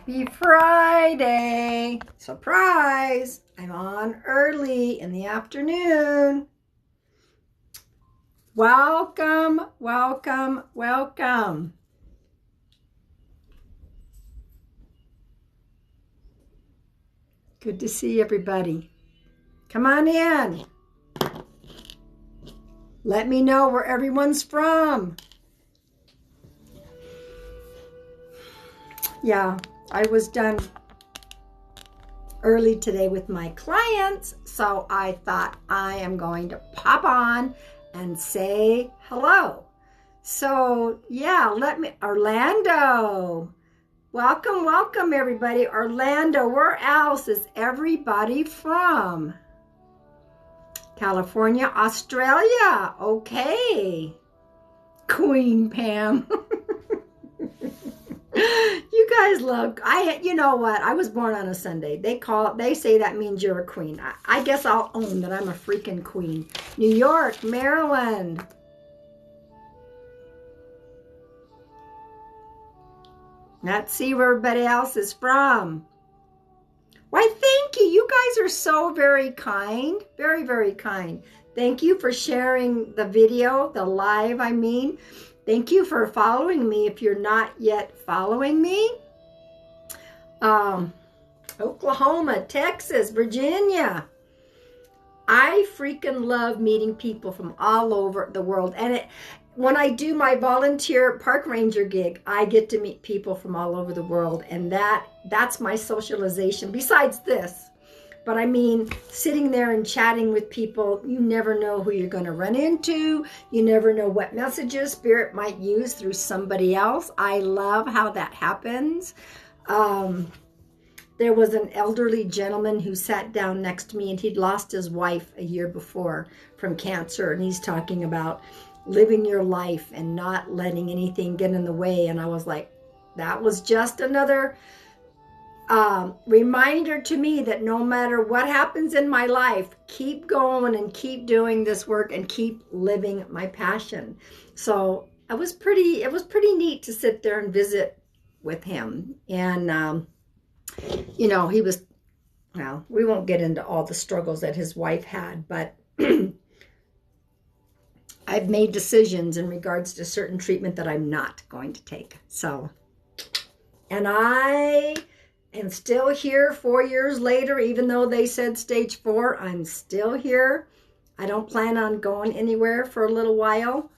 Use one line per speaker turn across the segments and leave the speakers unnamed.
Happy Friday. Surprise. I'm on early in the afternoon. Welcome, welcome, welcome. Good to see everybody. Come on in. Let me know where everyone's from. Yeah, I was done early today with my clients, so I thought I am going to pop on and say hello. So yeah, Orlando. Welcome, welcome everybody. Orlando, where else is everybody from? California, Australia. Okay. Queen Pam. You guys look, you know what? I was born on a Sunday. They say that means you're a queen. I guess I'll own that I'm a freaking queen. New York, Maryland. Let's see where everybody else is from. Why, thank you. You guys are so very kind. Very, very kind. Thank you for sharing the video, the live, I mean. Thank you for following me if you're not yet following me. Oklahoma, Texas, Virginia. I freaking love meeting people from all over the world. And when I do my volunteer park ranger gig, I get to meet people from all over the world. And that's my socialization besides this. But I mean, sitting there and chatting with people, you never know who you're going to run into. You never know what messages Spirit might use through somebody else. I love how that happens. There was an elderly gentleman who sat down next to me, and he'd lost his wife a year before from cancer. And he's talking about living your life and not letting anything get in the way. And I was like, that was just another reminder to me that no matter what happens in my life, keep going and keep doing this work and keep living my passion. So it was pretty neat to sit there and visit with him. And you know, he was, well, we won't get into all the struggles that his wife had, but I've made decisions in regards to certain treatment that I'm not going to take. So, and I am still here 4 years later, even though they said stage 4, I'm still here. I don't plan on going anywhere for a little while.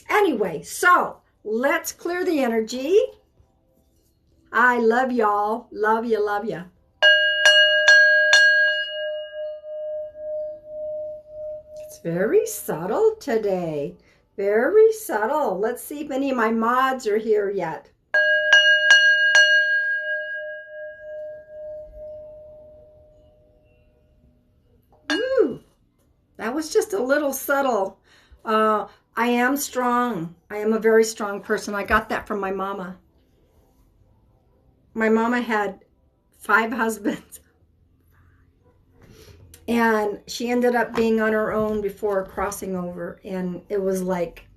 Anyway, so let's clear the energy. I love y'all. Love you, love you. It's very subtle today. Very subtle. Let's see if any of my mods are here yet. Ooh, that was just a little subtle. I am strong. I am a very strong person. I got that from my mama. My mama had 5 husbands, and she ended up being on her own before crossing over. And it was like,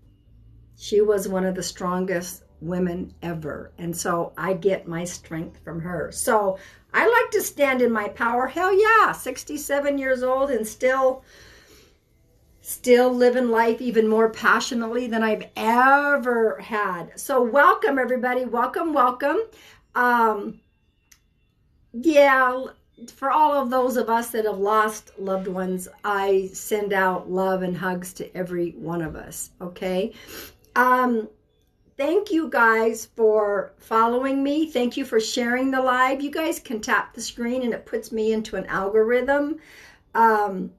she was one of the strongest women ever. And so I get my strength from her. So I like to stand in my power. Hell yeah, 67 years old and still living life even more passionately than I've ever had. So welcome everybody. Welcome, welcome. Yeah, for all of those of us that have lost loved ones, I send out love and hugs to every one of us, okay? Thank you guys for following me. Thank you for sharing the live. You guys can tap the screen and it puts me into an algorithm. In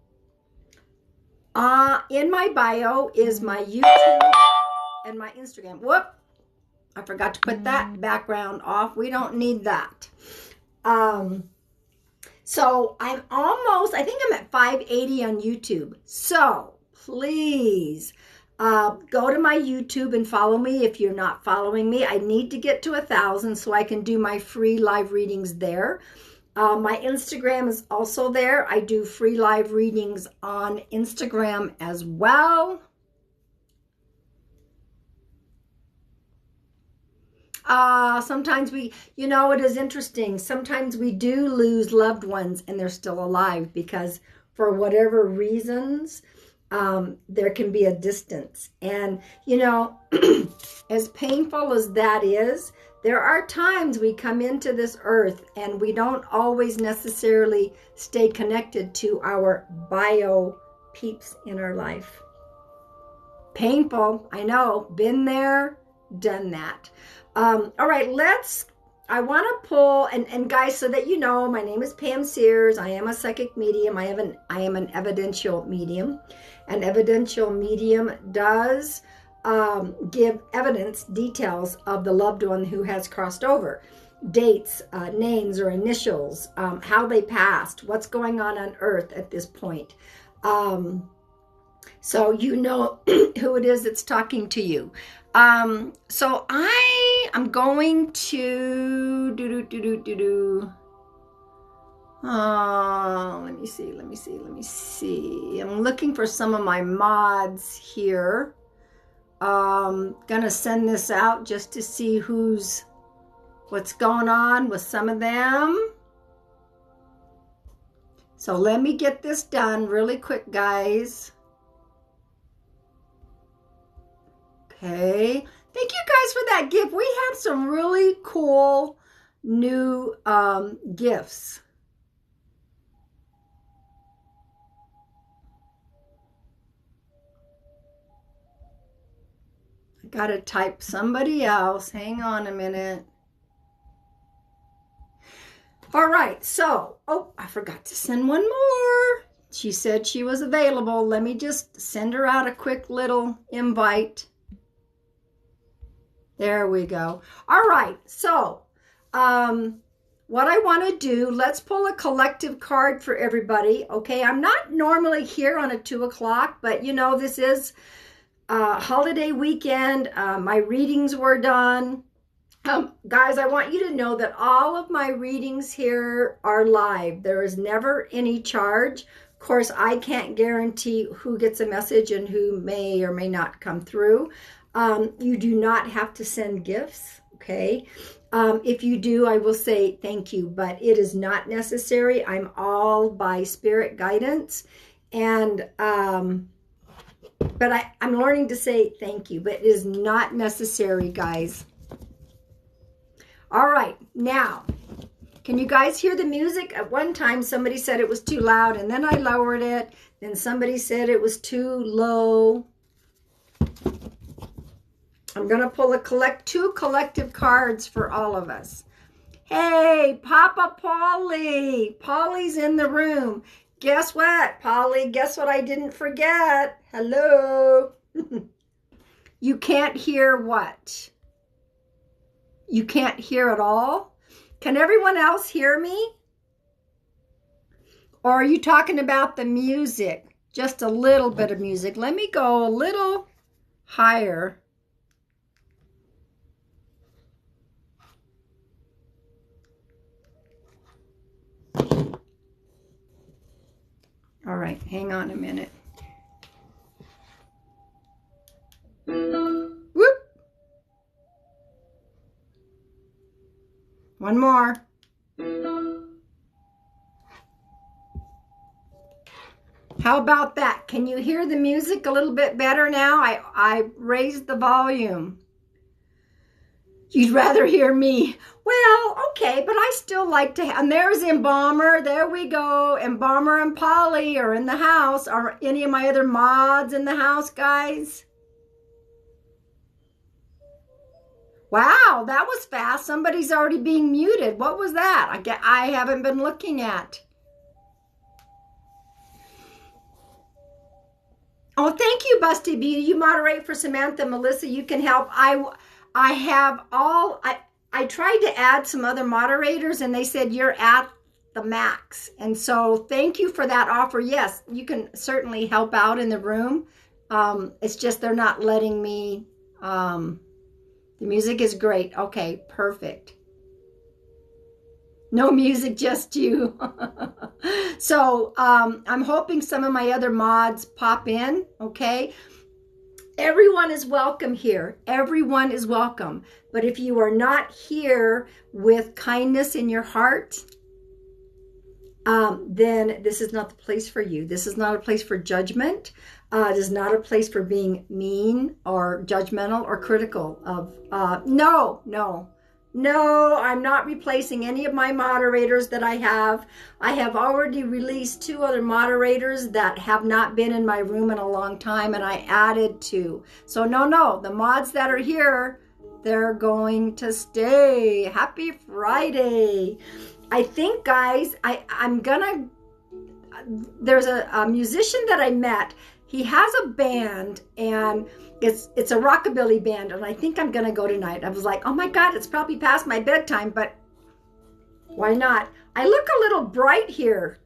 my bio is my YouTube and my Instagram. Whoop! I forgot to put that background off. We don't need that. So I'm almost, I think I'm at 580 on YouTube. So please go to my YouTube and follow me if you're not following me. I need to get to 1,000 so I can do my free live readings there. My Instagram is also there. I do free live readings on Instagram as well. Sometimes we, it is interesting. Sometimes we do lose loved ones and they're still alive because for whatever reasons, there can be a distance. And, as painful as that is, there are times we come into this earth and we don't always necessarily stay connected to our bio peeps in our life. Painful, I know, been there, done that. All right, I want to pull, and guys, so that you know, my name is Pam Sears. I am a psychic medium. I am an evidential medium. An evidential medium does give evidence, details of the loved one who has crossed over. Dates, names or initials, how they passed, what's going on Earth at this point. So you know who it is that's talking to you. So I am going to let me see. I'm looking for some of my mods here. Gonna send this out just to see what's going on with some of them. So let me get this done really quick, guys. Okay, thank you guys for that gift. We have some really cool new gifts. I gotta type somebody else. Hang on a minute. All right, so, I forgot to send one more. She said she was available. Let me just send her out a quick little invite. There we go. All right, so what I want to do, let's pull a collective card for everybody. Okay, I'm not normally here on a 2 o'clock, but this is a holiday weekend. My readings were done. Guys, I want you to know that all of my readings here are live. There is never any charge. Of course, I can't guarantee who gets a message and who may or may not come through. You do not have to send gifts, okay? If you do, I will say thank you, but it is not necessary. I'm all by spirit guidance, and but I'm learning to say thank you, but it is not necessary, guys. All right, now, can you guys hear the music? At one time, somebody said it was too loud, and then I lowered it. Then somebody said it was too low. I'm going to pull two collective cards for all of us. Hey, Papa Polly. Polly's in the room. Guess what, Polly? Guess what I didn't forget? Hello. You can't hear what? You can't hear at all? Can everyone else hear me? Or are you talking about the music? Just a little bit of music. Let me go a little higher. All right, hang on a minute. Whoop. One more. How about that? Can you hear the music a little bit better now? I raised the volume. You'd rather hear me. Well, okay, but I still like to, and there's Embalmer. There we go. Embalmer and Polly are in the house. Are any of my other mods in the house, guys? Wow, that was fast. Somebody's already being muted. What was that? I haven't been looking at. Oh, thank you, Busty Beauty. You moderate for Samantha. Melissa, you can help. I have all, I tried to add some other moderators and they said you're at the max. And so thank you for that offer. Yes, you can certainly help out in the room. It's just they're not letting me. The music is great. Okay, perfect. No music, just you. So I'm hoping some of my other mods pop in, okay? Everyone is welcome here. Everyone is welcome. But if you are not here with kindness in your heart, then this is not the place for you. This is not a place for judgment. It is not a place for being mean or judgmental or critical of, no, I'm not replacing any of my moderators that I have. I have already released 2 other moderators that have not been in my room in a long time, and I added 2. So no, the mods that are here, they're going to stay. Happy Friday. I think, guys, there's a musician that I met. He has a band, and it's a rockabilly band, and I think I'm gonna go tonight. I was like, oh my God, it's probably past my bedtime, but why not? I look a little bright here.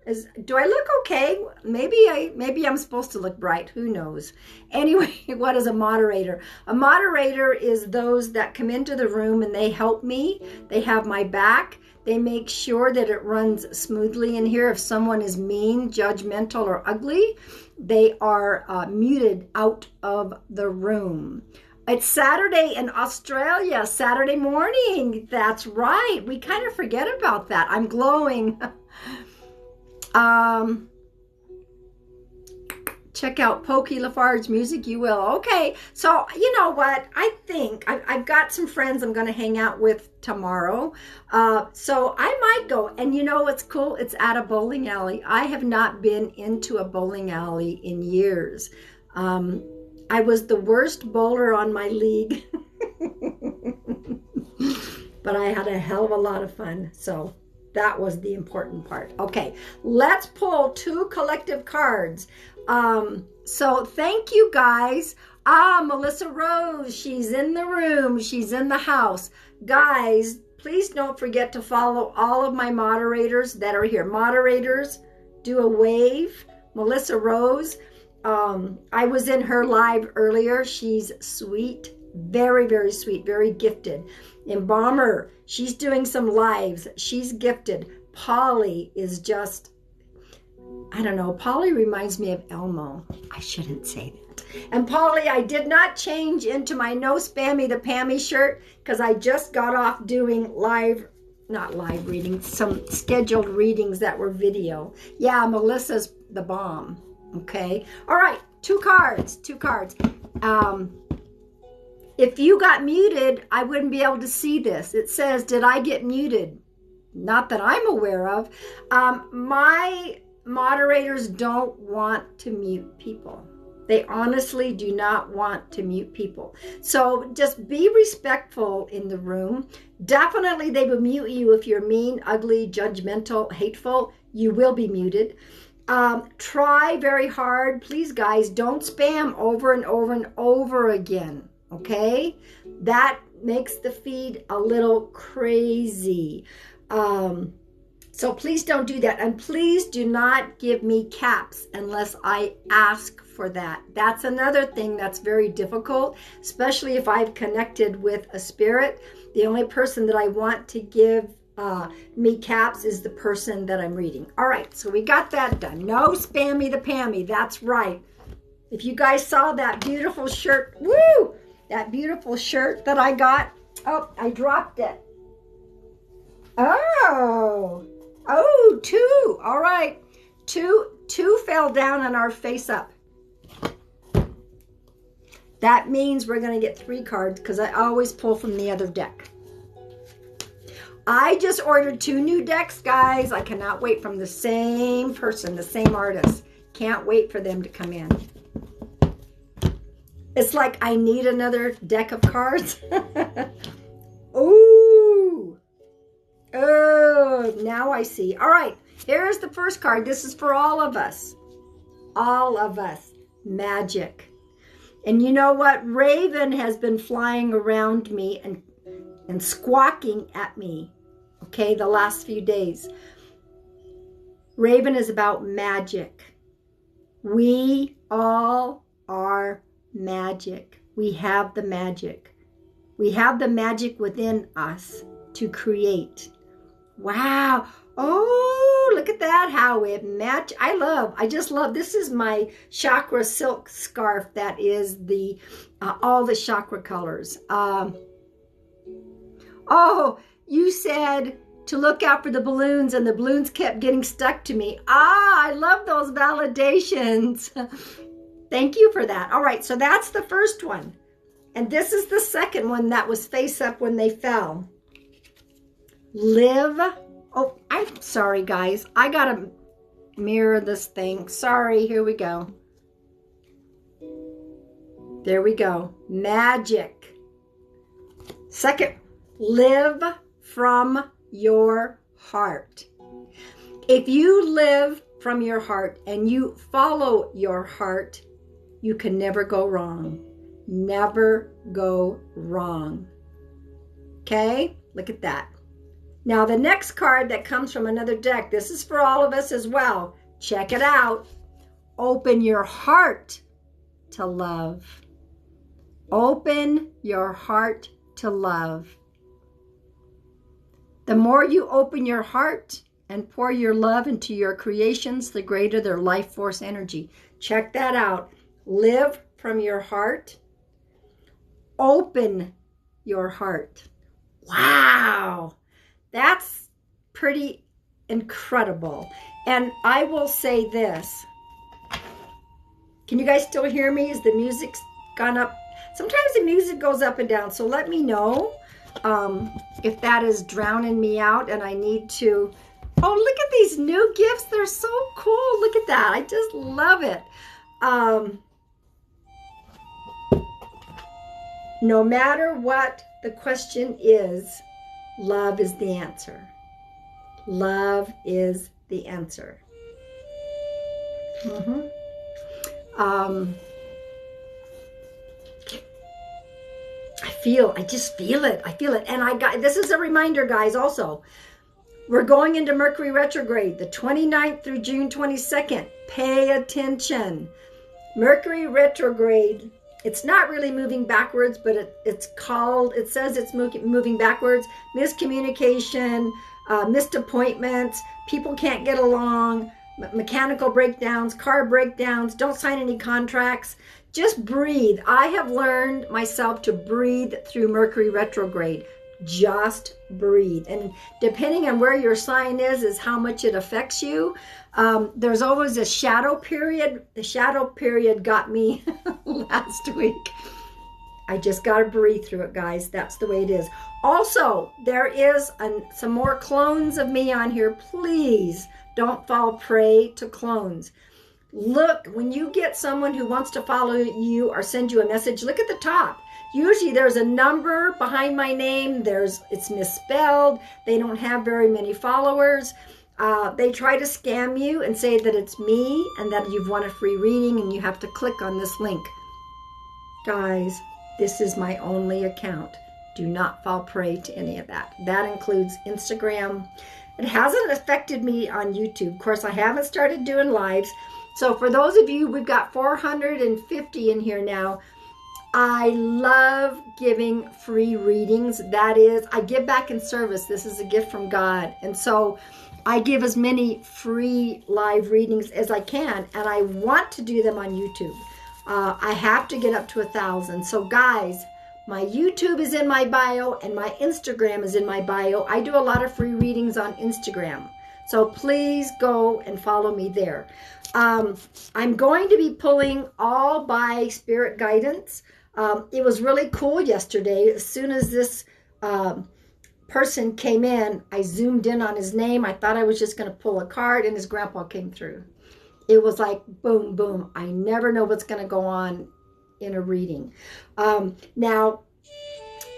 Do I look okay? Maybe I'm supposed to look bright. Who knows? Anyway, what is a moderator? A moderator is those that come into the room and they help me. They have my back. They make sure that it runs smoothly in here. If someone is mean, judgmental, or ugly, they are muted out of the room. It's Saturday in Australia, Saturday morning. That's right. We kind of forget about that. I'm glowing. Check out Pokey Lafarge music, you will. Okay, so you know what? I think I've got some friends I'm going to hang out with tomorrow. So I might go. And you know what's cool? It's at a bowling alley. I have not been into a bowling alley in years. I was the worst bowler on my league. But I had a hell of a lot of fun. So that was the important part. Okay, let's pull 2 collective cards. So thank you guys. Melissa Rose, she's in the room. She's in the house. Guys, please don't forget to follow all of my moderators that are here. Moderators, do a wave. Melissa Rose, I was in her live earlier. She's sweet, very, very sweet, very gifted. Embalmer, she's doing some lives. She's gifted. Polly is just, I don't know. Polly reminds me of Elmo. I shouldn't say that. And Polly, I did not change into my No Spammy the Pammy shirt because I just got off doing not live readings, some scheduled readings that were video. Yeah, Melissa's the bomb. Okay. All right. 2 cards. If you got muted, I wouldn't be able to see this. It says, did I get muted? Not that I'm aware of. My moderators don't want to mute people. They honestly do not want to mute people. So just be respectful in the room. Definitely they will mute you if you're mean, ugly, judgmental, hateful. You will be muted. Try very hard. Please, guys, don't spam over and over and over again. Okay? That makes the feed a little crazy. So please don't do that. And please do not give me caps unless I ask for that. That's another thing that's very difficult, especially if I've connected with a spirit. The only person that I want to give me caps is the person that I'm reading. All right, so we got that done. No Spammy the Pammy. That's right. If you guys saw that beautiful shirt, woo! That beautiful shirt that I got. Oh, I dropped it. Oh, 2. All right. Two fell down on our face up. That means we're going to get 3 cards because I always pull from the other deck. I just ordered 2 new decks, guys. I cannot wait, from the same person, the same artist. Can't wait for them to come in. It's like I need another deck of cards. Ooh. Oh, now I see. All right, here's the first card. This is for all of us. All of us. Magic. And you know what? Raven has been flying around me and squawking at me, okay, the last few days. Raven is about magic. We all are magic. We have the magic. We have the magic within us to create. Wow. Oh, look at that, how it match. I just love, this is my chakra silk scarf that is the, all the chakra colors. Oh, you said to look out for the balloons and the balloons kept getting stuck to me. Ah, I love those validations. Thank you for that. All right, so that's the first one. And this is the second one that was face up when they fell. Live. Oh, I'm sorry, guys. I got to mirror this thing. Sorry, here we go. There we go. Magic. Second, live from your heart. If you live from your heart and you follow your heart, you can never go wrong. Never go wrong. Okay? Look at that. Now the next card that comes from another deck, this is for all of us as well. Check it out. Open your heart to love. Open your heart to love. The more you open your heart and pour your love into your creations, the greater their life force energy. Check that out. Live from your heart. Open your heart. Wow. That's pretty incredible. And I will say this. Can you guys still hear me? Is the music gone up? Sometimes the music goes up and down. So let me know if that is drowning me out and I need to. Oh, look at these new gifts. They're so cool. Look at that. I just love it. No matter what the question is, love is the answer. Love is the answer. I just feel it. I feel it. And this is a reminder, guys, also. We're going into Mercury retrograde, the 29th through June 22nd. Pay attention. Mercury retrograde, it's not really moving backwards, but it says it's moving backwards. Miscommunication, missed appointments, people can't get along, mechanical breakdowns, car breakdowns, don't sign any contracts. Just breathe. I have learned myself to breathe through Mercury retrograde. Just breathe. And depending on where your sign is how much it affects you. There's always a shadow period. The shadow period got me last week. I just got to breathe through it, guys. That's the way it is. Also, there is some more clones of me on here. Please don't fall prey to clones. Look, when you get someone who wants to follow you or send you a message, look at the top. Usually there's a number behind my name. It's misspelled. They don't have very many followers. They try to scam you and say that it's me and that you've won a free reading and you have to click on this link. Guys, this is my only account. Do not fall prey to any of that. That includes Instagram. It hasn't affected me on YouTube. Of course, I haven't started doing lives. So for those of you, we've got 450 in here now. I love giving free readings. That is, I give back in service. This is a gift from God. And so I give as many free live readings as I can. And I want to do them on YouTube. I have to get up to 1,000. So guys, my YouTube is in my bio and my Instagram is in my bio. I do a lot of free readings on Instagram. So please go and follow me there. I'm going to be pulling all by spirit guidance. It was really cool yesterday. As soon as this person came in, I zoomed in on his name. I thought I was just going to pull a card and his grandpa came through. It was like boom, boom. I never know what's going to go on in a reading. Now,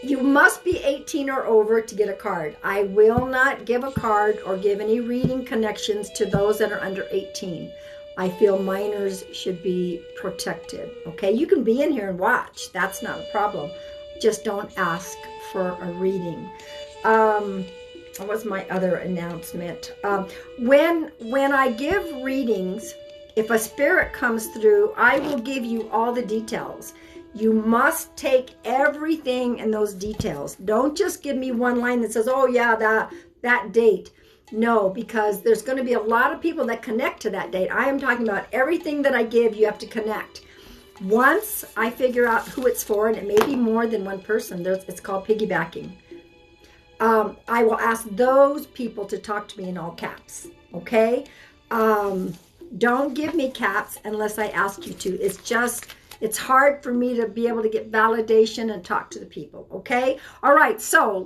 you must be 18 or over to get a card. I will not give a card or give any reading connections to those that are under 18. I feel minors should be protected. Okay, you can be in here and watch. That's not a problem. Just don't ask for a reading. What was my other announcement? When I give readings, if a spirit comes through, I will give you all the details. You must take everything in those details. Don't just give me one line that says, oh yeah, that date. No, because there's going to be a lot of people that connect to that date. I am talking about everything that I give, you have to connect. Once I figure out who it's for, and it may be more than one person, it's called piggybacking. I will ask those people to talk to me in all caps, okay? Don't give me caps unless I ask you to. It's hard for me to be able to get validation and talk to the people, okay? All right, so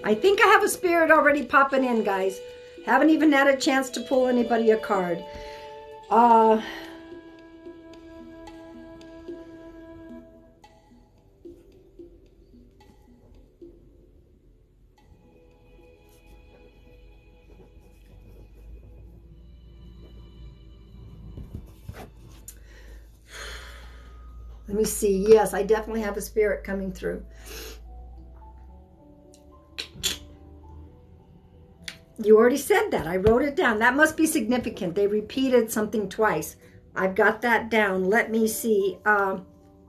I think I have a spirit already popping in, guys. Haven't even had a chance to pull anybody a card. Let me see. Yes, I definitely have a spirit coming through. You already said that. I wrote it down. That must be significant. They repeated something twice. I've got that down. Let me see.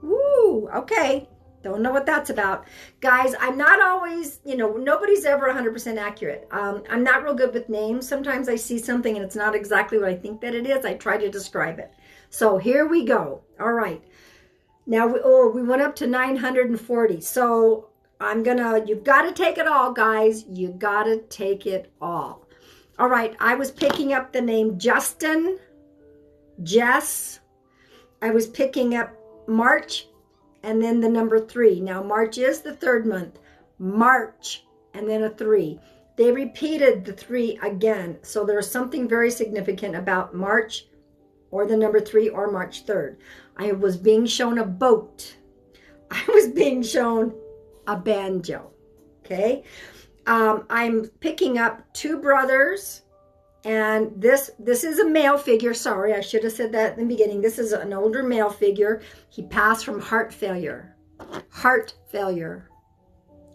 Woo, okay. Don't know what that's about. Guys, I'm not always, nobody's ever 100% accurate. I'm not real good with names. Sometimes I see something and it's not exactly what I think that it is. I try to describe it. So here we go. All right. Now, we went up to 940. So you've got to take it all, guys. You got to take it all. All right. I was picking up the name Justin, Jess. I was picking up March and then the number 3. Now, March is the 3rd month. March and then a 3. They repeated the 3 again. So there's something very significant about March or the number 3 or March 3rd. I was being shown a boat. I was being shown a banjo. Okay. I'm picking up 2 brothers, and this is a male figure. Sorry, I should have said that in the beginning. This is an older male figure. He passed from heart failure. Heart failure.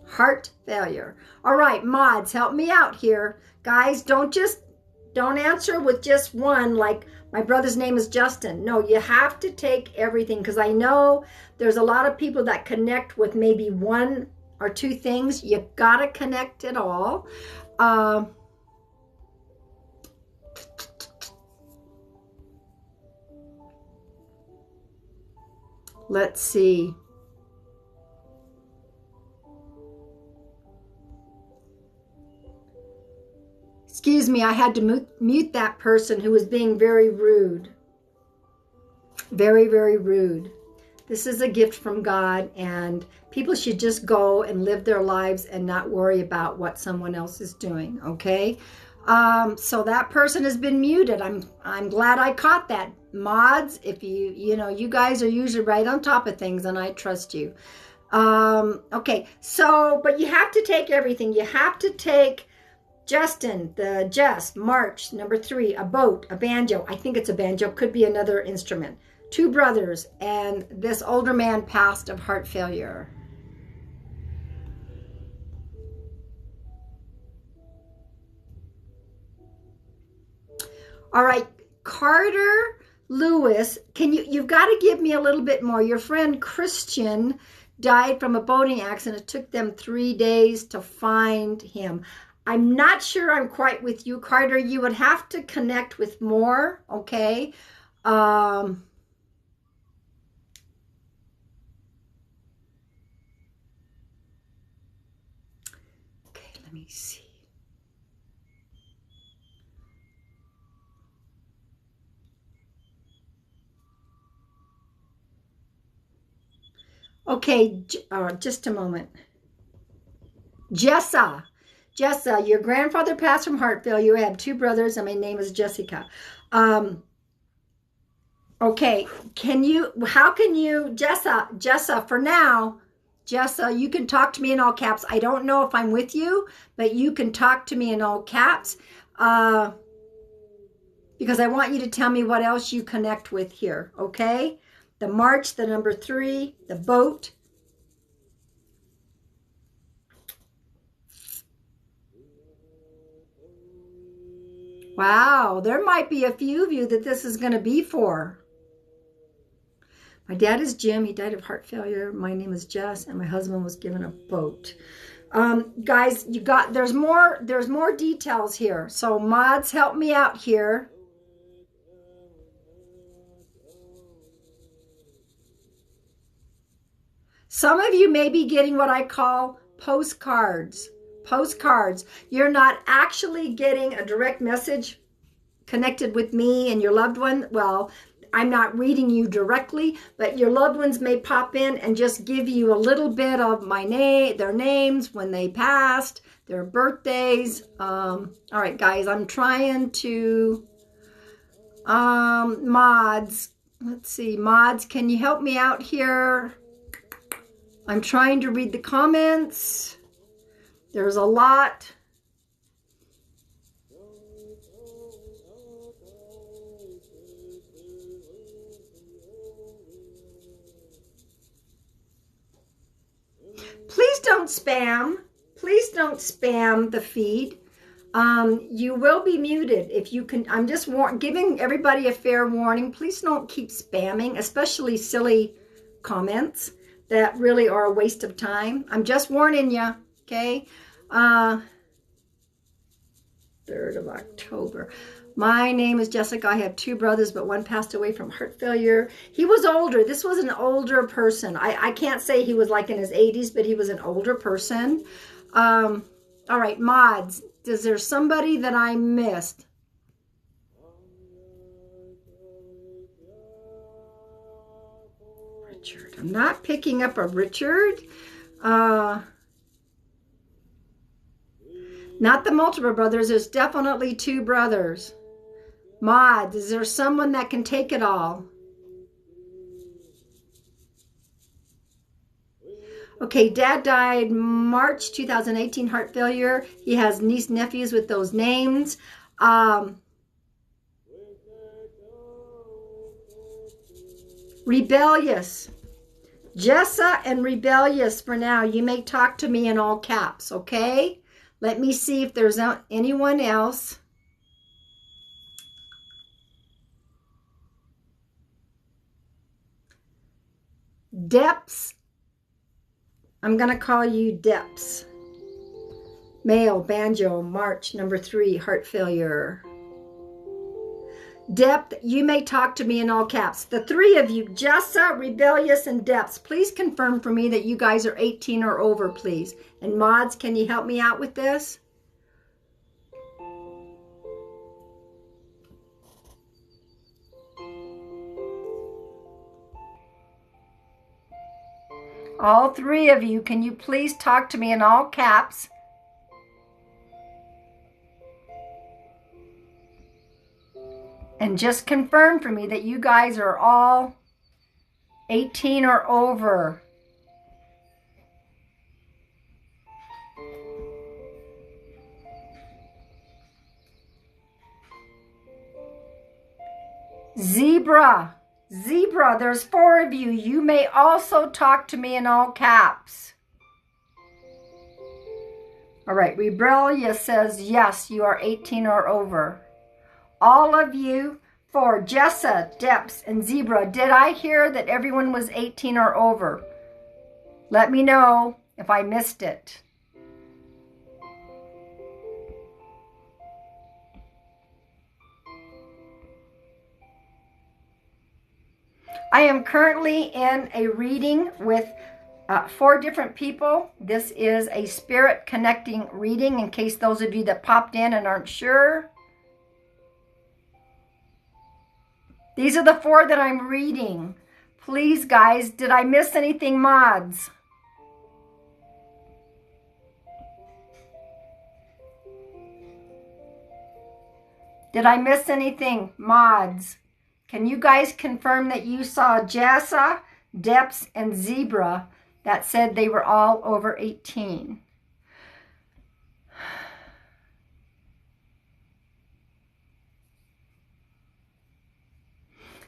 Heart failure. All right, mods, help me out here. Guys, don't answer with just one, like my brother's name is Justin. No, you have to take everything, because I know there's a lot of people that connect with maybe 1 or 2 things. You got to connect it all. Let's see. Excuse me, I had to mute that person who was being very rude. Very, very rude. This is a gift from God, and people should just go and live their lives and not worry about what someone else is doing, okay? So that person has been muted. I'm glad I caught that. Mods, if you guys are usually right on top of things, and I trust you. Okay, so, but you have to take everything. You have to take Justin, the Jess, March, number 3, a boat, a banjo. I think it's a banjo, could be another instrument. 2 brothers, and this older man passed of heart failure. All right, Carter Lewis, you've got to give me a little bit more. Your friend Christian died from a boating accident. It took them 3 days to find him. I'm not sure I'm quite with you, Carter. You would have to connect with more, okay? Okay, let me see. Okay, just a moment. Jessa, your grandfather passed from heart failure. You had 2 brothers, and my name is Jessica. Okay, Jessa, for now, Jessa, you can talk to me in all caps. I don't know if I'm with you, but you can talk to me in all caps, because I want you to tell me what else you connect with here, okay? The March, the number 3, the boat. Wow, there might be a few of you that this is going to be for. My dad is Jim. He died of heart failure. My name is Jess, and my husband was given a boat. Guys, there's more details here. So mods, help me out here. Some of you may be getting what I call postcards. Postcards. You're not actually getting a direct message connected with me and your loved one. Well, I'm not reading you directly, but your loved ones may pop in and just give you a little bit of their names, when they passed, their birthdays. All right, guys, I'm trying to, mods, let's see, mods, can you help me out here? I'm trying to read the comments. There's a lot. Please don't spam. Please don't spam the feed. You will be muted if you can. I'm just giving everybody a fair warning. Please don't keep spamming, especially silly comments that really are a waste of time. I'm just warning you, okay? 3rd of October. My name is Jessica. I have 2 brothers, but one passed away from heart failure. He was older. This was an older person. I can't say he was like in his 80s, but he was an older person. All right, mods. Is there somebody that I missed? Richard. I'm not picking up a Richard. Not the multiple brothers. There's definitely 2 brothers. Mods, is there someone that can take it all? Okay, Dad died March 2018, heart failure. He has niece, nephews with those names. Rebellious. Jessa and Rebellious for now. You may talk to me in all caps, okay? Let me see if there's anyone else. Depths. I'm going to call you Depths. Male, banjo, March, number 3, heart failure. Depth, you may talk to me in all caps. The 3 of you, Jessa, Rebellious, and Depths, please confirm for me that you guys are 18 or over, please. And mods, can you help me out with this? All 3 of you, can you please talk to me in all caps? And just confirm for me that you guys are all 18 or over. Zebra. Zebra, there's 4 of you. You may also talk to me in all caps. All right, Rebellious says, yes, you are 18 or over. All of you, for Jessa, Depths, and Zebra, did I hear that everyone was 18 or over? Let me know if I missed it. I am currently in a reading with 4 different people. This is a spirit connecting reading in case those of you that popped in and aren't sure. These are the 4 that I'm reading. Please, guys, did I miss anything, mods? Did I miss anything, mods? Can you guys confirm that you saw Jessa, Depths, and Zebra that said they were all over 18?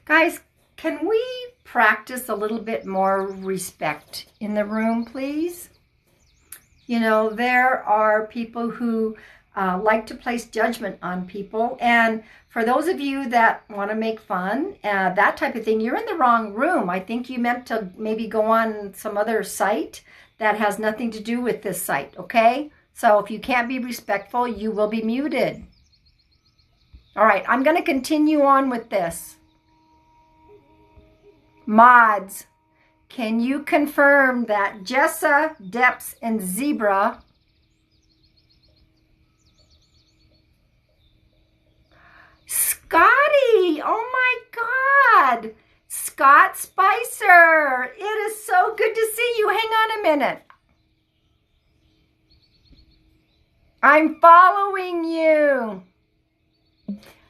Guys, can we practice a little bit more respect in the room, please? You know, there are people who like to place judgment on people. And for those of you that want to make fun, that type of thing, you're in the wrong room. I think you meant to maybe go on some other site that has nothing to do with this site, okay? So if you can't be respectful, you will be muted. All right, I'm going to continue on with this. Mods, can you confirm that Jessa, Deps, and Zebra Scotty, oh my God, Scott Spicer, it is so good to see you. Hang on a minute. I'm following you.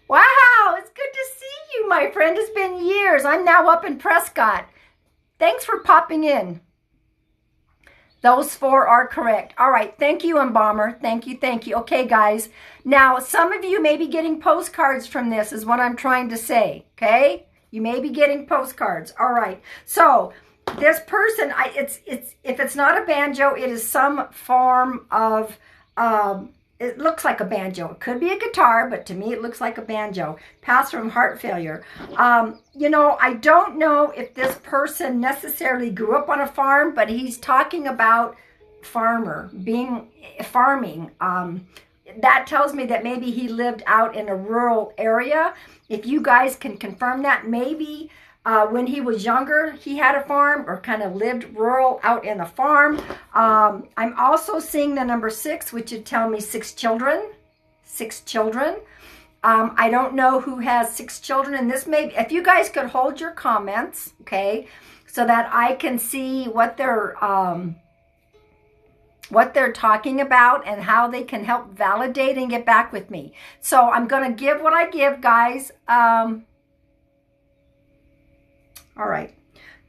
Wow, it's good to see you, my friend. It's been years. I'm now up in Prescott. Thanks for popping in. Those 4 are correct. All right. Thank you, Embalmer. Thank you. Thank you. Okay, guys. Now, some of you may be getting postcards from this is what I'm trying to say. Okay? You may be getting postcards. All right. So this person, if it's not a banjo, it is some form of, it looks like a banjo. It could be a guitar, but to me, it looks like a banjo. Passed from heart failure. You know, I don't know if this person necessarily grew up on a farm, but he's talking about farming. That tells me that maybe he lived out in a rural area. If you guys can confirm that, maybe when he was younger, he had a farm or kind of lived rural out in the farm. I'm also seeing the number 6, which would tell me 6 children. 6 children. I don't know who has 6 children. And this may, if you guys could hold your comments, okay, so that I can see what they're talking about and how they can help validate and get back with me. So I'm going to give what I give, guys. All right,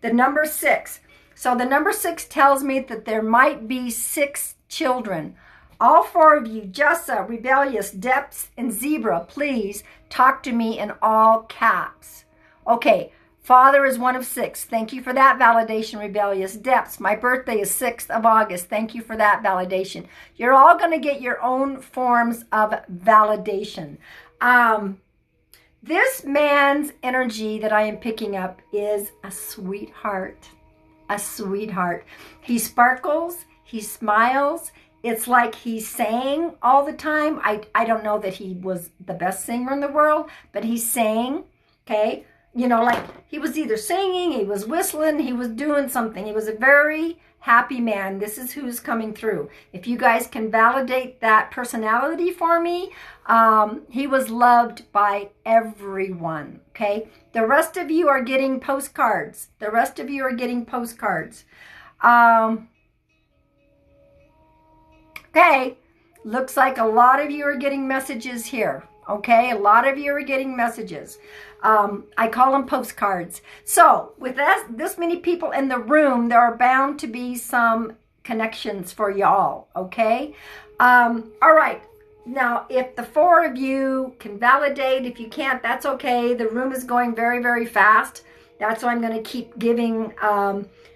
the number 6. So the number 6 tells me that there might be 6 children. All 4 of you, Jessa, Rebellious, Depths, and Zebra, please talk to me in all caps. Okay, Father is 1 of 6. Thank you for that validation, Rebellious. Depths, my birthday is 6th of August. Thank you for that validation. You're all going to get your own forms of validation. This man's energy that I am picking up is a sweetheart. A sweetheart. He sparkles. He smiles. It's like he's sang all the time. I don't know that he was the best singer in the world, but he sang, okay? You know, like he was either singing, he was whistling, he was doing something. He was a very happy man. This is who's coming through. If you guys can validate that personality for me, he was loved by everyone, okay? The rest of you are getting postcards. The rest of you are getting postcards. Okay, looks like a lot of you are getting messages here, okay? A lot of you are getting messages. I call them postcards. So with this many people in the room, there are bound to be some connections for y'all, okay? All right. Now, if the 4 of you can validate, if you can't, that's okay. The room is going very, very fast. That's why I'm going to keep giving.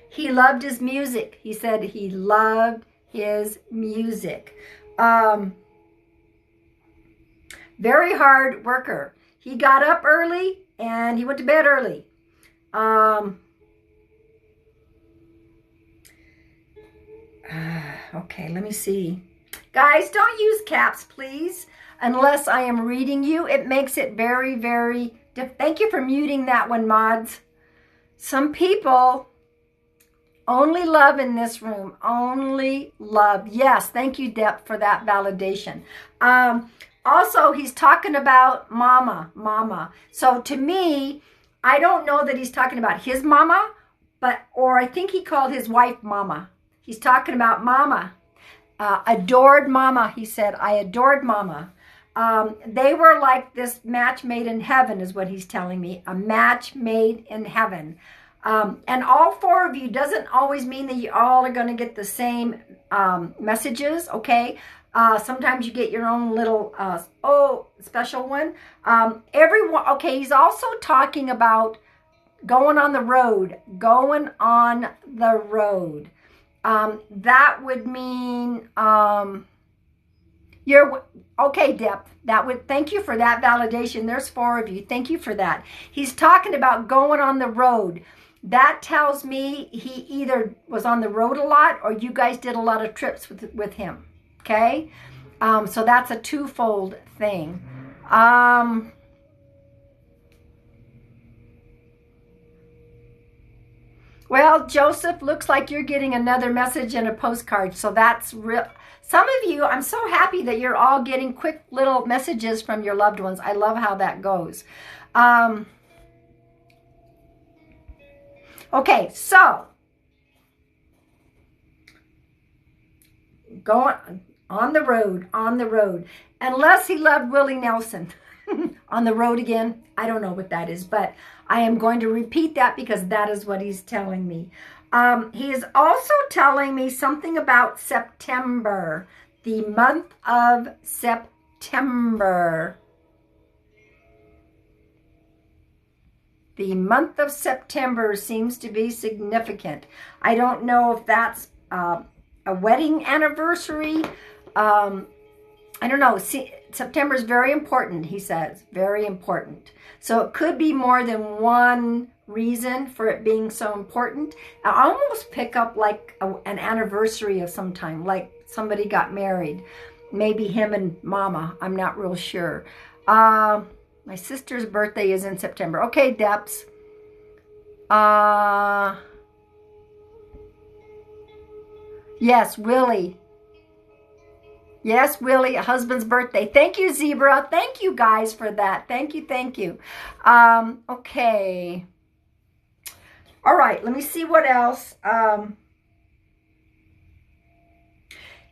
He loved his music. He said he loved his music. Very hard worker. He got up early and he went to bed early. Okay, let me see. Guys, don't use caps, please, unless I am reading you. It makes it very, very thank you for muting that one, mods. Some people only love in this room. Only love. Yes, thank you, Dep, for that validation. Also, he's talking about mama. So to me, I don't know that he's talking about his mama, or I think he called his wife mama. He's talking about mama. Adored mama, he said. I adored mama. They were like this match made in heaven is what he's telling me. A match made in heaven. And all 4 of you doesn't always mean that you all are going to get the same messages, okay? Sometimes you get your own little, special one. Everyone, okay, he's also talking about going on the road. Going on the road. That would mean, You're okay, Depth. Thank you for that validation. There's 4 of you. Thank you for that. He's talking about going on the road. That tells me he either was on the road a lot or you guys did a lot of trips with him. Okay? So that's a twofold thing. Well, Joseph, looks like you're getting another message and a postcard. So that's real. Some of you, I'm so happy that you're all getting quick little messages from your loved ones. I love how that goes. Okay, so going on the road. Unless he loved Willie Nelson. On the road again. I don't know what that is, but I am going to repeat that because that is what he's telling me. He is also telling me something about September, the month of September. The month of September seems to be significant. I don't know if that's a wedding anniversary. I don't know. See, September is very important, he says. Very important. So it could be more than one reason for it being so important. I almost pick up like an anniversary of some time, like somebody got married. Maybe him and Mama. I'm not real sure. My sister's birthday is in September. Okay, Depps. Yes, Willie. Yes, Willie, husband's birthday. Thank you, Zebra. Thank you guys for that. Thank you, thank you. Okay. All right, let me see what else.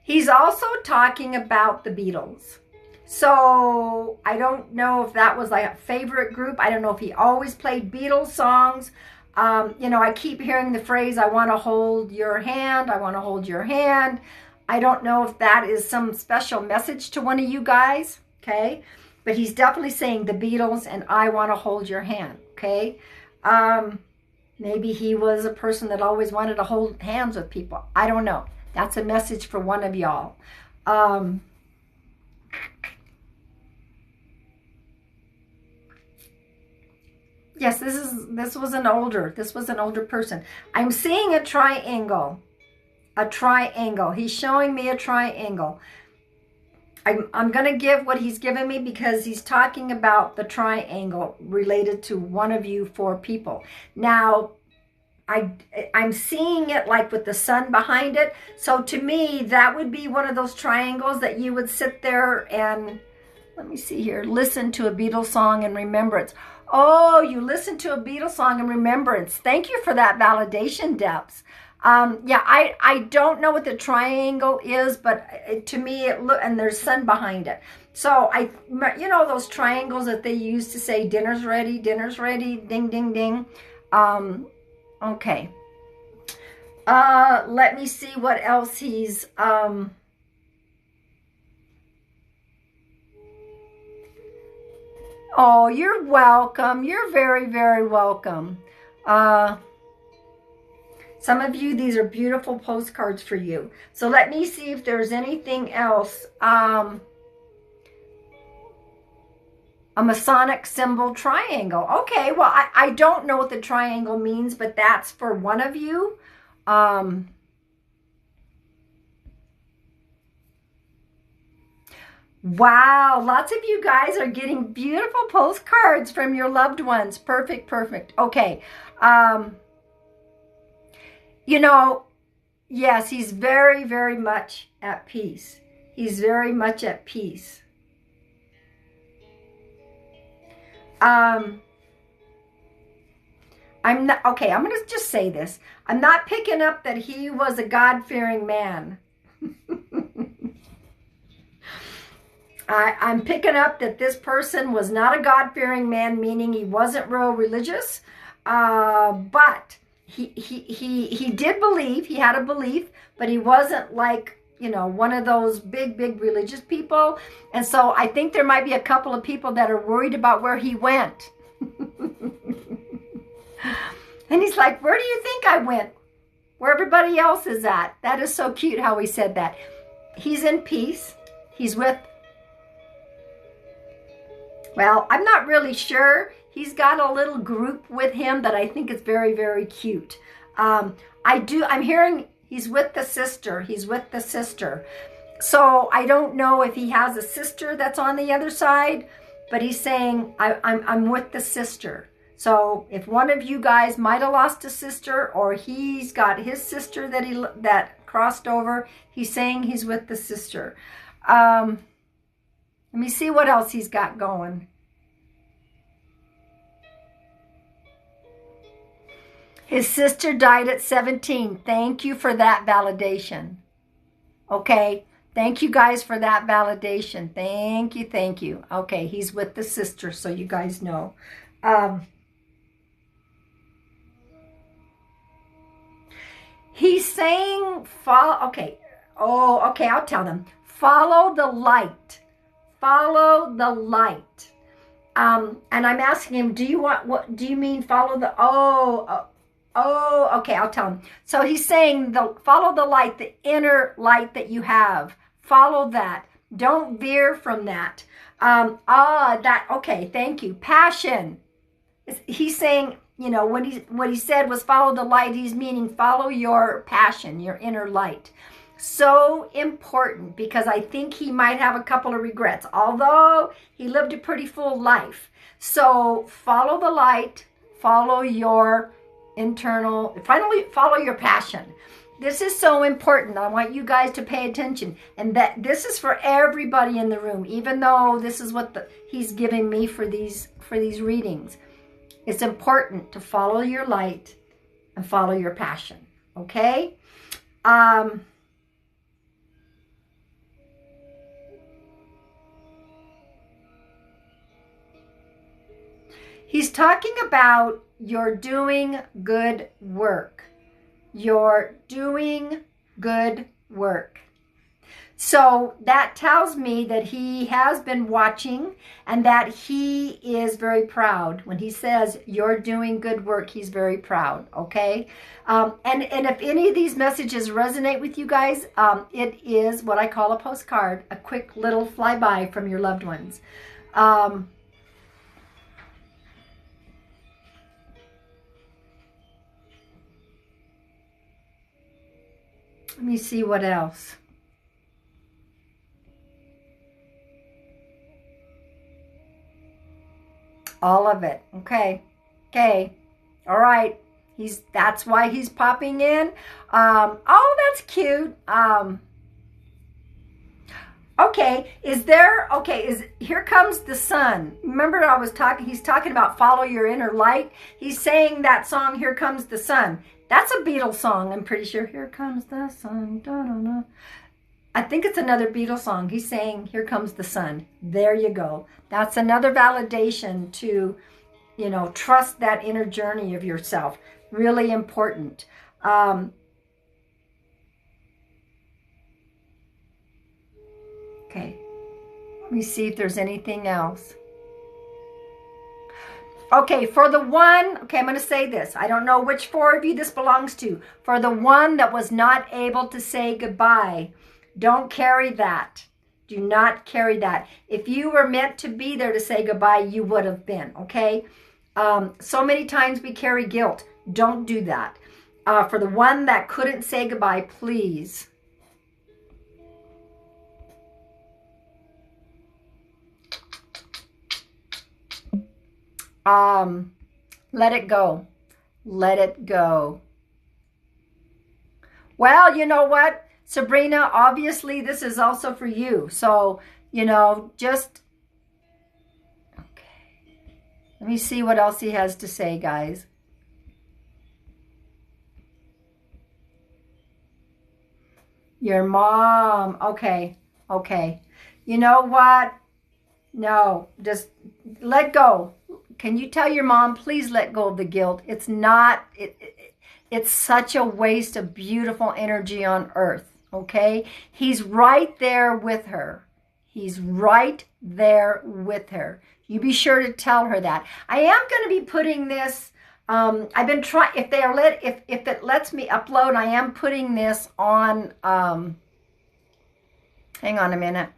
He's also talking about the Beatles. So I don't know if that was like a favorite group. I don't know if he always played Beatles songs. You know, I keep hearing the phrase, I want to hold your hand. I want to hold your hand. I don't know if that is some special message to one of you guys, okay? But he's definitely saying the Beatles and I want to hold your hand, okay? Maybe he was a person that always wanted to hold hands with people. I don't know. That's a message for one of y'all. Yes, this was an older person. I'm seeing a triangle. A triangle. He's showing me a triangle. I'm going to give what he's given me because he's talking about the triangle related to one of you 4 people. Now, I'm seeing it like with the sun behind it. So to me, that would be one of those triangles that you would sit there and, let me see here, listen to a Beatles song in remembrance. Oh, you listen to a Beatles song in remembrance. Thank you for that validation, Depths. Yeah, I don't know what the triangle is, but to me and there's sun behind it. So you know those triangles that they used to say dinner's ready, ding, ding, ding. Okay. Let me see what else he's, oh, you're welcome. You're very, very welcome. Some of you, these are beautiful postcards for you. So let me see if there's anything else. A Masonic symbol triangle. Okay, well, I don't know what the triangle means, but that's for one of you. Wow, lots of you guys are getting beautiful postcards from your loved ones. Perfect, perfect. Okay. You know, yes, he's very, very much at peace. He's very much at peace. I'm not, okay, I'm going to just say this. I'm not picking up that he was a God-fearing man. I'm picking up that this person was not a God-fearing man, meaning he wasn't real religious, but he did believe, he had a belief, but he wasn't like, you know, one of those big religious people. And so I think there might be a couple of people that are worried about where he went. And he's like, where do you think I went? Where everybody else is at. That is so cute how he said that. He's in peace. He's with, well, I'm not really sure. He's got a little group with him that I think is very, very cute. I'm hearing he's with the sister. He's with the sister. So I don't know if he has a sister that's on the other side, but he's saying, I'm with the sister. So if one of you guys might have lost a sister, or he's got his sister that crossed over, he's saying he's with the sister. Let me see what else he's got going. His sister died at 17. Thank you for that validation. Okay. Thank you guys for that validation. Thank you. Thank you. Okay. He's with the sister, so you guys know. He's saying, follow. Okay. Oh, okay. I'll tell them. Follow the light. Follow the light. And I'm asking him, what do you mean follow the, okay, I'll tell him. So he's saying, follow the light, the inner light that you have. Follow that. Don't veer from that. Okay, thank you. Passion. He's saying, you know, what he said was follow the light. He's meaning follow your passion, your inner light. So important, because I think he might have a couple of regrets, although he lived a pretty full life. So follow the light, follow your internal, finally follow your passion. This is so important. I want you guys to pay attention, and that this is for everybody in the room, even though this is what he's giving me for these readings. It's important to follow your light and follow your passion. Okay? He's talking about you're doing good work. You're doing good work. So that tells me that he has been watching and that he is very proud. When he says you're doing good work, he's very proud, okay? And if any of these messages resonate with you guys, it is what I call a postcard, a quick little flyby from your loved ones. Let me see what else. All of it. Okay. Okay. All right. That's why he's popping in. Oh, that's cute. Okay. Here comes the sun. Remember he's talking about follow your inner light. He's saying that song, Here Comes the Sun. That's a Beatles song, I'm pretty sure. Here comes the sun. Da, da, da. I think it's another Beatles song. He's saying, here comes the sun. There you go. That's another validation to, you know, trust that inner journey of yourself. Really important. Okay. Let me see if there's anything else. Okay, for the one, I'm going to say this. I don't know which four of you this belongs to. For the one that was not able to say goodbye, don't carry that. Do not carry that. If you were meant to be there to say goodbye, you would have been, okay? So many times we carry guilt. Don't do that. For the one that couldn't say goodbye, please. Let it go. Let it go. Well, you know what, Sabrina, obviously this is also for you. So, you know, just, okay. Let me see what else he has to say, guys. Your mom. Okay. Okay. You know what? No, just let go. Can you tell your mom, please let go of the guilt? It's not, it's such a waste of beautiful energy on earth, okay? He's right there with her. He's right there with her. You be sure to tell her that. I am going to be putting this, I've been trying, if it lets me upload, I am putting this on, hang on a minute.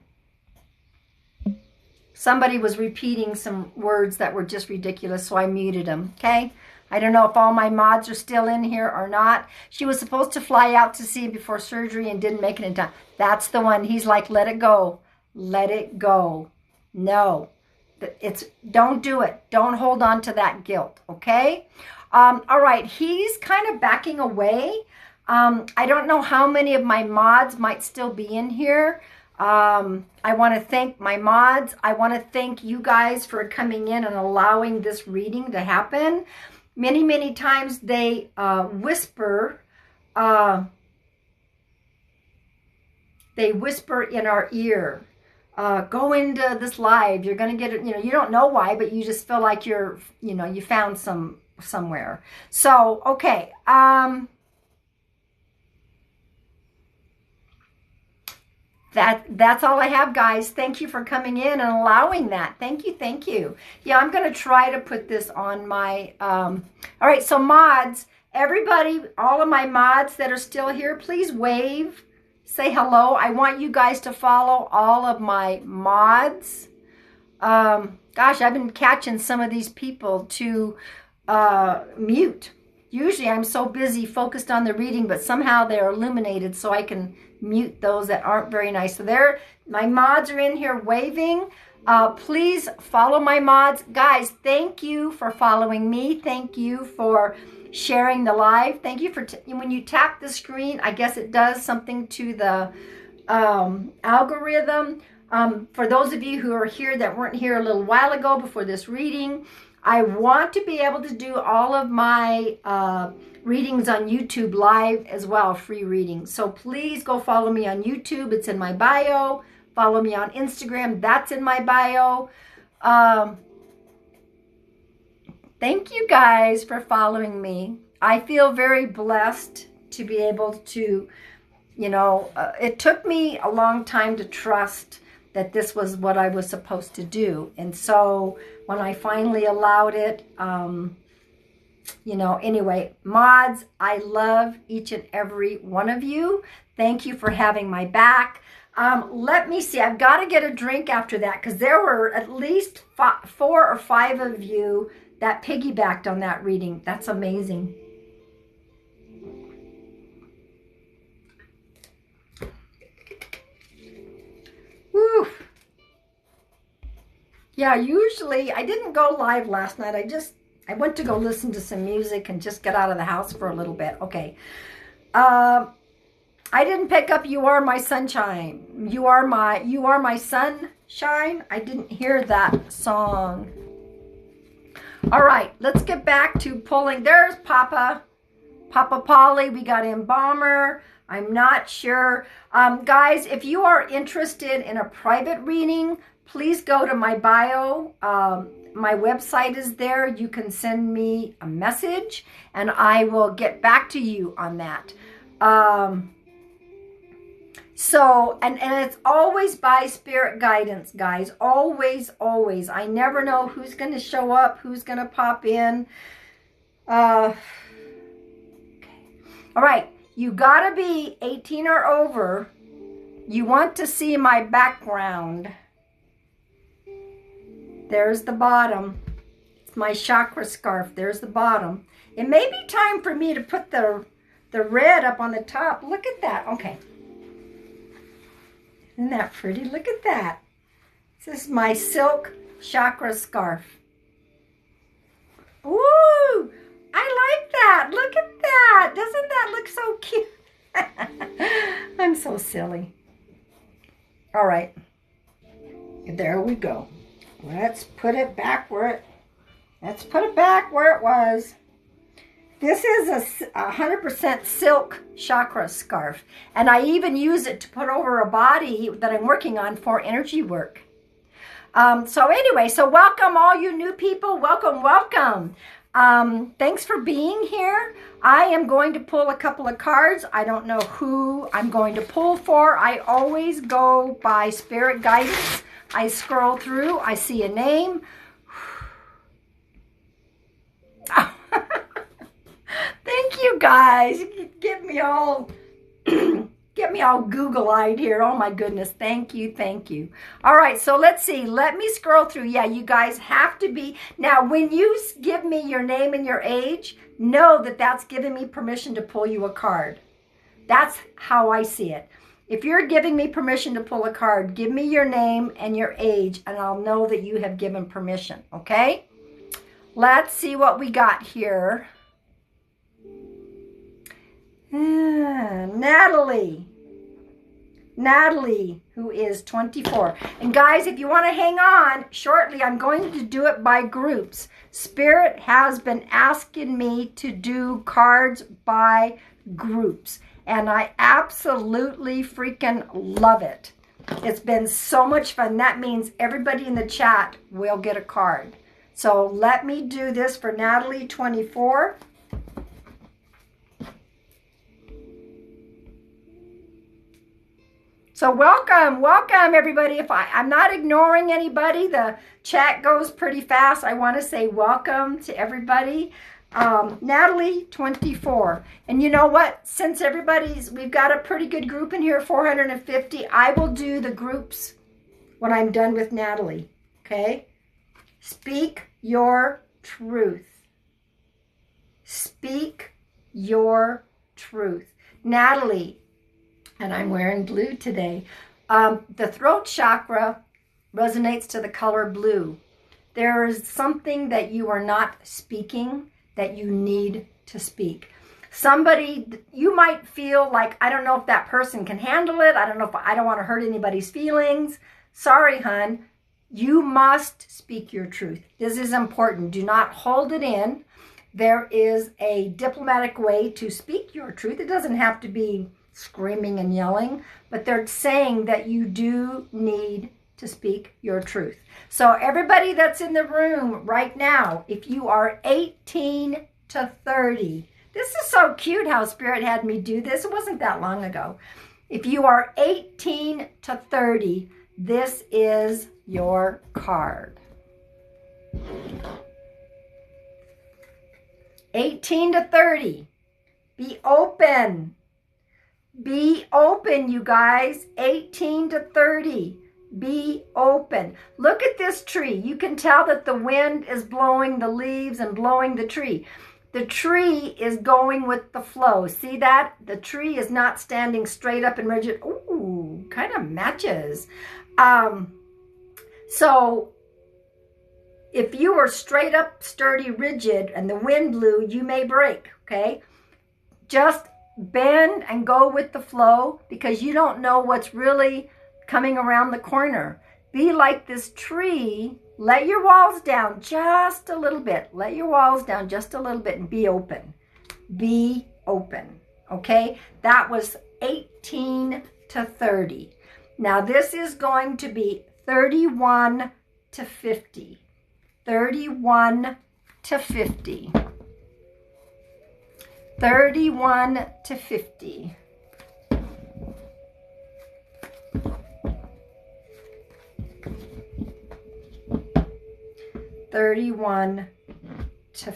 Somebody was repeating some words that were just ridiculous, so I muted them, okay? I don't know if all my mods are still in here or not. She was supposed to fly out to see before surgery and didn't make it in time. That's the one. He's like, let it go. Let it go. No. Don't do it. Don't hold on to that guilt, okay? All right. He's kind of backing away. I don't know how many of my mods might still be in here. I want to thank my mods. I want to thank you guys for coming in and allowing this reading to happen. Many, many times they whisper in our ear, go into this live. You're going to get it. You know, you don't know why, but you just feel like you're, you know, you found somewhere. So, okay. That's all I have, guys. Thank you for coming in and allowing that. Thank you, thank you. Yeah, I'm going to try to put this on my, all right, so mods, everybody, all of my mods that are still here, please wave, say hello. I want you guys to follow all of my mods. Gosh, I've been catching some of these people to mute. Usually I'm so busy focused on the reading, but somehow they're illuminated so I can mute those that aren't very nice. So there, my mods are in here waving. Please follow my mods. Guys, thank you for following me. Thank you for sharing the live. Thank you for, when you tap the screen, I guess it does something to the algorithm. For those of you who are here that weren't here a little while ago before this reading, I want to be able to do all of my readings on YouTube live as well, free readings. So please go follow me on YouTube. It's in my bio. Follow me on Instagram. That's in my bio. Thank you guys for following me. I feel very blessed to be able to, you know, it took me a long time to trust that this was what I was supposed to do. And so when I finally allowed it, you know, anyway, mods, I love each and every one of you. Thank you for having my back. Let me see. I've got to get a drink after that because there were at least 4 or 5 of you that piggybacked on that reading. That's amazing. Woo. Yeah, usually I didn't go live last night. I went to go listen to some music and just get out of the house for a little bit. Okay. I didn't pick up You Are My Sunshine. You are my sunshine. I didn't hear that song. All right, let's get back to pulling. There's Papa Polly. We got Embalmer. I'm not sure. Guys, if you are interested in a private reading, please go to my bio. My website is there. You can send me a message and I will get back to you on that. So, and it's always by spirit guidance, guys. Always, always. I never know who's going to show up, who's going to pop in. Okay. All right. You got to be 18 or over. You want to see my background. There's the bottom. It's my chakra scarf. There's the bottom. It may be time for me to put the red up on the top. Look at that. Okay. Isn't that pretty? Look at that. This is my silk chakra scarf. Ooh, I like that. Look at that. Doesn't that look so cute? I'm so silly. All right. There we go. Let's put it back where it was. This is a 100% silk chakra scarf. And I even use it to put over a body that I'm working on for energy work. So anyway, so welcome all you new people. Welcome, welcome. Thanks for being here. I am going to pull a couple of cards. I don't know who I'm going to pull for. I always go by spirit guidance. I scroll through. I see a name. Thank you guys. Get at me all Google-eyed here. Oh my goodness. Thank you. Thank you. All right. So let's see. Let me scroll through. Yeah, you guys have to be. Now, when you give me your name and your age, know that that's giving me permission to pull you a card. That's how I see it. If you're giving me permission to pull a card, give me your name and your age, and I'll know that you have given permission. Okay? Let's see what we got here. Natalie, who is 24. And guys, if you want to hang on, shortly I'm going to do it by groups. Spirit has been asking me to do cards by groups, and I absolutely freaking love it. It's been so much fun. That means everybody in the chat will get a card. So let me do this for Natalie, 24. So welcome everybody. If I'm not ignoring anybody, the chat goes pretty fast. I want to say welcome to everybody. Natalie, 24. And you know what? Since we've got a pretty good group in here, 450, I will do the groups when I'm done with Natalie. Okay? Speak your truth. Speak your truth. Natalie, and I'm wearing blue today. The throat chakra resonates to the color blue. There is something that you are not speaking that you need to speak. Somebody, you might feel like, I don't know if that person can handle it. I don't want to hurt anybody's feelings. Sorry, hun. You must speak your truth. This is important. Do not hold it in. There is a diplomatic way to speak your truth. It doesn't have to be screaming and yelling, but they're saying that you do need to speak your truth. So everybody that's in the room right now, if you are 18 to 30, this is so cute how Spirit had me do this. It wasn't that long ago. If you are 18 to 30, this is your card. 18 to 30. Be open. Be open, you guys. 18 to 30. Be open. Look at this tree. You can tell that the wind is blowing the leaves and blowing the tree. The tree is going with the flow. See that? The tree is not standing straight up and rigid. Ooh, kind of matches. So if you were straight up, sturdy, rigid, and the wind blew, you may break, okay? Just bend and go with the flow, because you don't know what's really coming around the corner. Be like this tree. Let your walls down just a little bit. Let your walls down just a little bit and be open. Be open, okay? That was 18 to 30. Now this is going to be 31 to 50. 31 to 50. 31 to 50. $31 to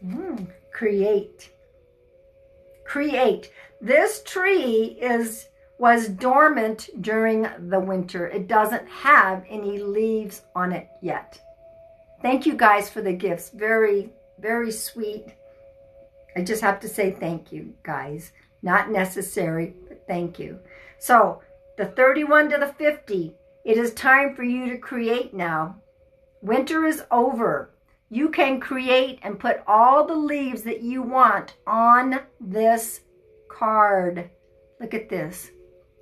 $50. Create. Create. This tree was dormant during the winter. It doesn't have any leaves on it yet. Thank you guys for the gifts. Very, very sweet. I just have to say thank you, guys. Not necessary, but thank you. So the 31 to the 50, it is time for you to create now. Winter is over. You can create and put all the leaves that you want on this card. Look at this.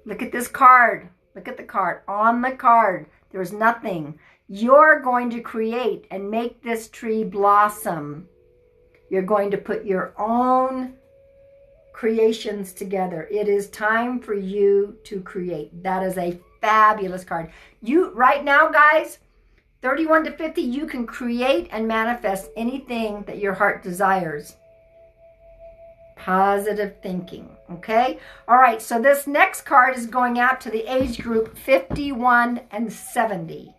Look at this card. Look at the card. On the card, there's nothing. You're going to create and make this tree blossom. You're going to put your own creations together. It is time for you to create. That is a fabulous card. You, right now, guys, 31 to 50, you can create and manifest anything that your heart desires. Positive thinking, okay? All right, so this next card is going out to the age group 51 and 70.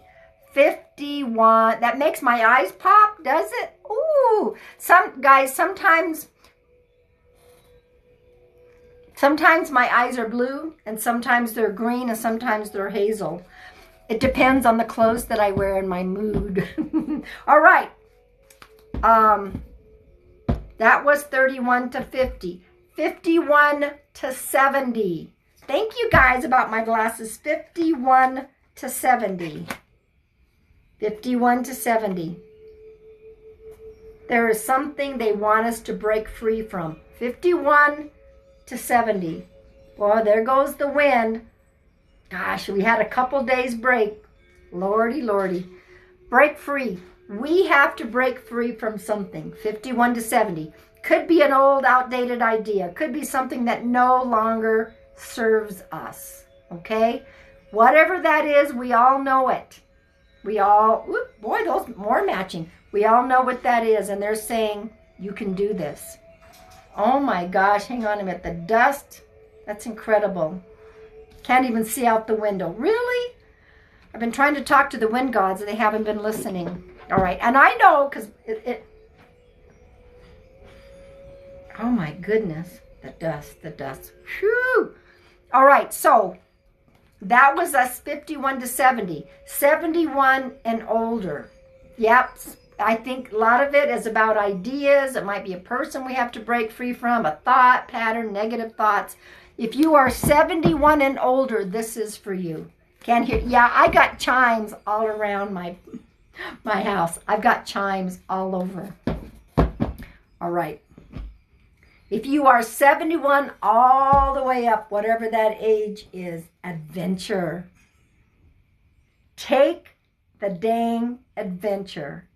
51, that makes my eyes pop, does it? Ooh, sometimes Sometimes my eyes are blue, and sometimes they're green, and sometimes they're hazel. It depends on the clothes that I wear and my mood. All right. That was 31 to 50. 51 to 70. Thank you guys about my glasses. 51 to 70. 51 to 70. There is something they want us to break free from. 51 to 70. Well, there goes the wind. Gosh, we had a couple days break. Lordy, lordy. Break free. We have to break free from something. 51 to 70. Could be an old, outdated idea. Could be something that no longer serves us. Okay? Whatever that is, we all know it. We all, whoop, boy, those more matching. We all know what that is, and they're saying, you can do this. Oh my gosh, hang on a minute. The dust, that's incredible. Can't even see out the window. Really? I've been trying to talk to the wind gods, and they haven't been listening. All right, and I know, because oh my goodness, the dust. Whew. All right, so that was us 51 to 70. 71 and older. Yep, I think a lot of it is about ideas. It might be a person we have to break free from, a thought pattern, negative thoughts. If you are 71 and older, this is for you. Can't hear. Yeah, I got chimes all around my house. I've got chimes all over. All right. If you are 71 all the way up, whatever that age is, adventure. Take the dang adventure.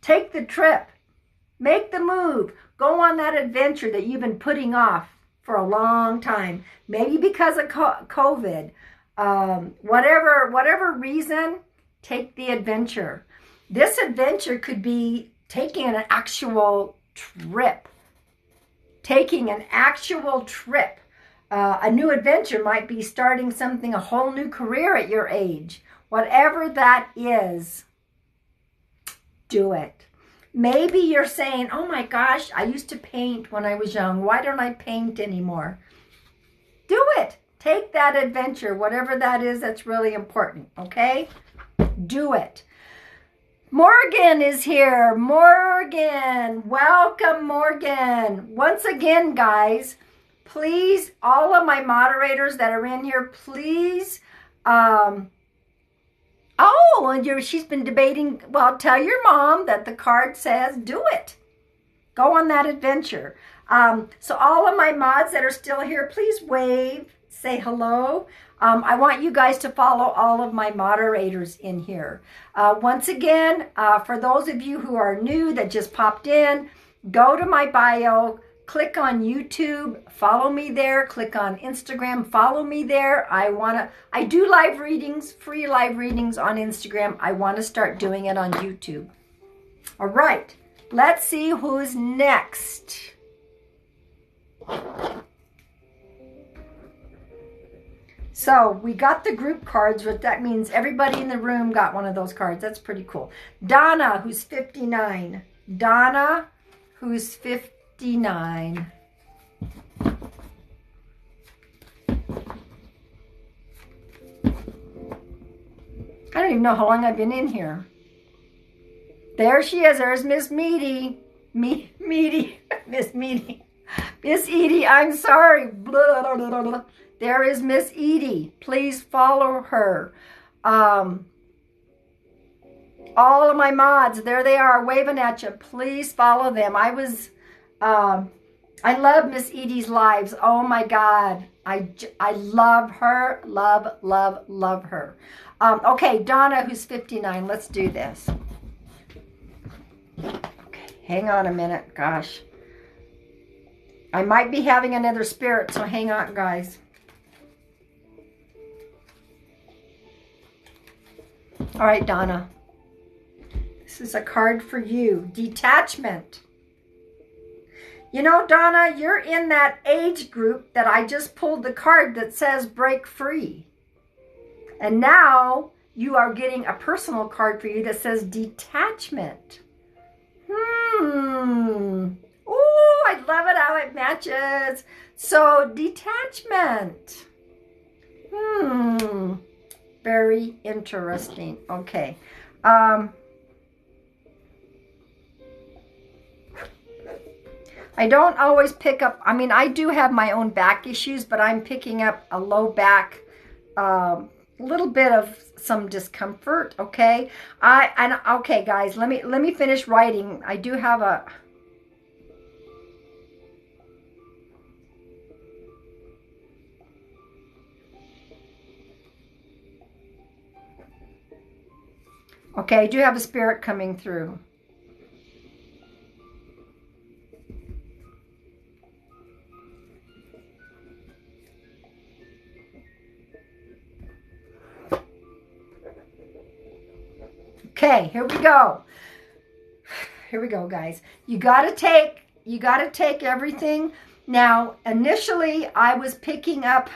Take the trip. Make the move. Go on that adventure that you've been putting off for a long time. Maybe because of COVID. Whatever reason, take the adventure. This adventure could be taking an actual trip. Taking an actual trip. A new adventure might be starting something, a whole new career at your age. Whatever that is, do it. Maybe you're saying, oh my gosh, I used to paint when I was young. Why don't I paint anymore? Do it. Take that adventure, whatever that is, that's really important, okay? Do it. Morgan is here. Morgan. Welcome, Morgan. Once again, guys, please, all of my moderators that are in here, please, she's been debating, well, tell your mom that the card says do it. Go on that adventure. So all of my mods that are still here, please wave, say hello. I want you guys to follow all of my moderators in here. Once again, for those of you who are new that just popped in, go to my bio, click on YouTube, follow me there, click on Instagram, follow me there. I do live readings, free live readings on Instagram. I want to start doing it on YouTube. All right, let's see who's next. So we got the group cards, but that means everybody in the room got one of those cards. That's pretty cool. Donna, who's 59. Donna, who's 59. I don't even know how long I've been in here. There she is. There's Miss Meaty. Meaty. Miss Meaty. Miss Edie, I'm sorry. Blah, blah, blah, blah. There is Miss Edie. Please follow her. All of my mods, there they are, waving at you. Please follow them. I love Miss Edie's lives. Oh my God. I love her. Love her. Okay, Donna, who's 59. Let's do this. Okay, hang on a minute. Gosh. I might be having another spirit, so hang on, guys. All right, Donna. This is a card for you. Detachment. You know, Donna, you're in that age group that I just pulled the card that says break free. And now you are getting a personal card for you that says detachment. Oh, I love it how it matches. So detachment. Very interesting. Okay. I don't always pick up, I mean, I do have my own back issues, but I'm picking up a low back, little bit of some discomfort, okay? Okay, guys, let me finish writing. I do have a... Okay, I do have a spirit coming through. Okay, here we go. Here we go, guys. You gotta take everything. Now, initially, I was picking up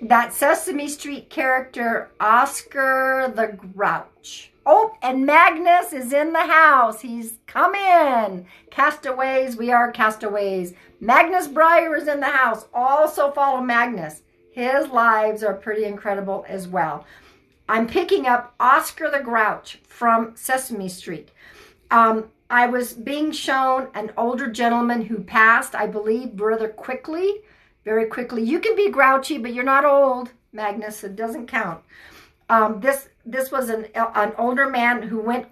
that Sesame Street character, Oscar the Grouch. Oh, and Magnus is in the house. He's come in. Castaways, we are castaways. Magnus Breyer is in the house. Also follow Magnus. His lives are pretty incredible as well. I'm picking up Oscar the Grouch from Sesame Street. I was being shown an older gentleman who passed, I believe, rather quickly, very quickly. You can be grouchy, but you're not old, Magnus. It doesn't count. This was an older man who went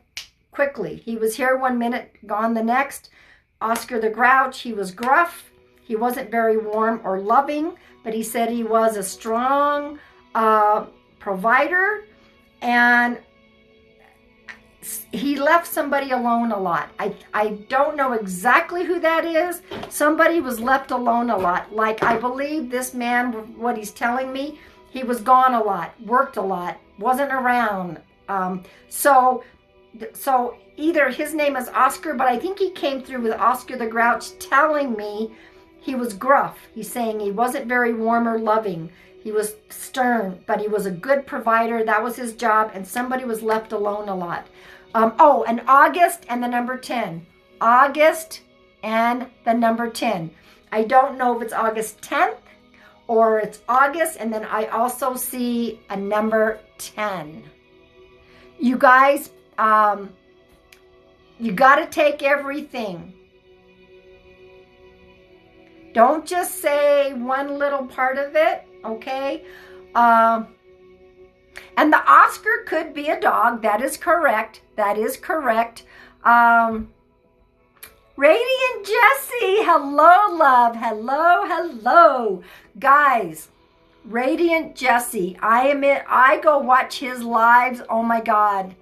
quickly. He was here 1 minute, gone the next. Oscar the Grouch, he was gruff. He wasn't very warm or loving, but he said he was a strong provider, and he left somebody alone a lot. I don't know exactly who that is. Somebody was left alone a lot. Like, I believe this man, what he's telling me, he was gone a lot, worked a lot, wasn't around. So either his name is Oscar, but I think he came through with Oscar the Grouch telling me he was gruff. He's saying he wasn't very warm or loving. He was stern, but he was a good provider. That was his job, and somebody was left alone a lot. Oh, and August and the number 10. August and the number 10. I don't know if it's August 10th or it's August, and then I also see a number 10. You guys, you got to take everything. Don't just say one little part of it, okay? And the Oscar could be a dog. That is correct. That is correct. Radiant Jessie. Hello, love. Hello, hello. Guys, Radiant Jessie. I go watch his lives. Oh my God.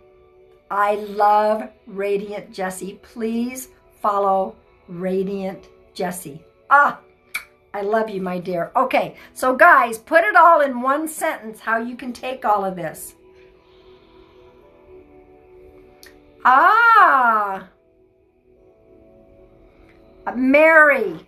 I love Radiant Jessie. Please follow Radiant Jessie. I love you, my dear. Okay, so guys, put it all in one sentence, how you can take all of this. Mary.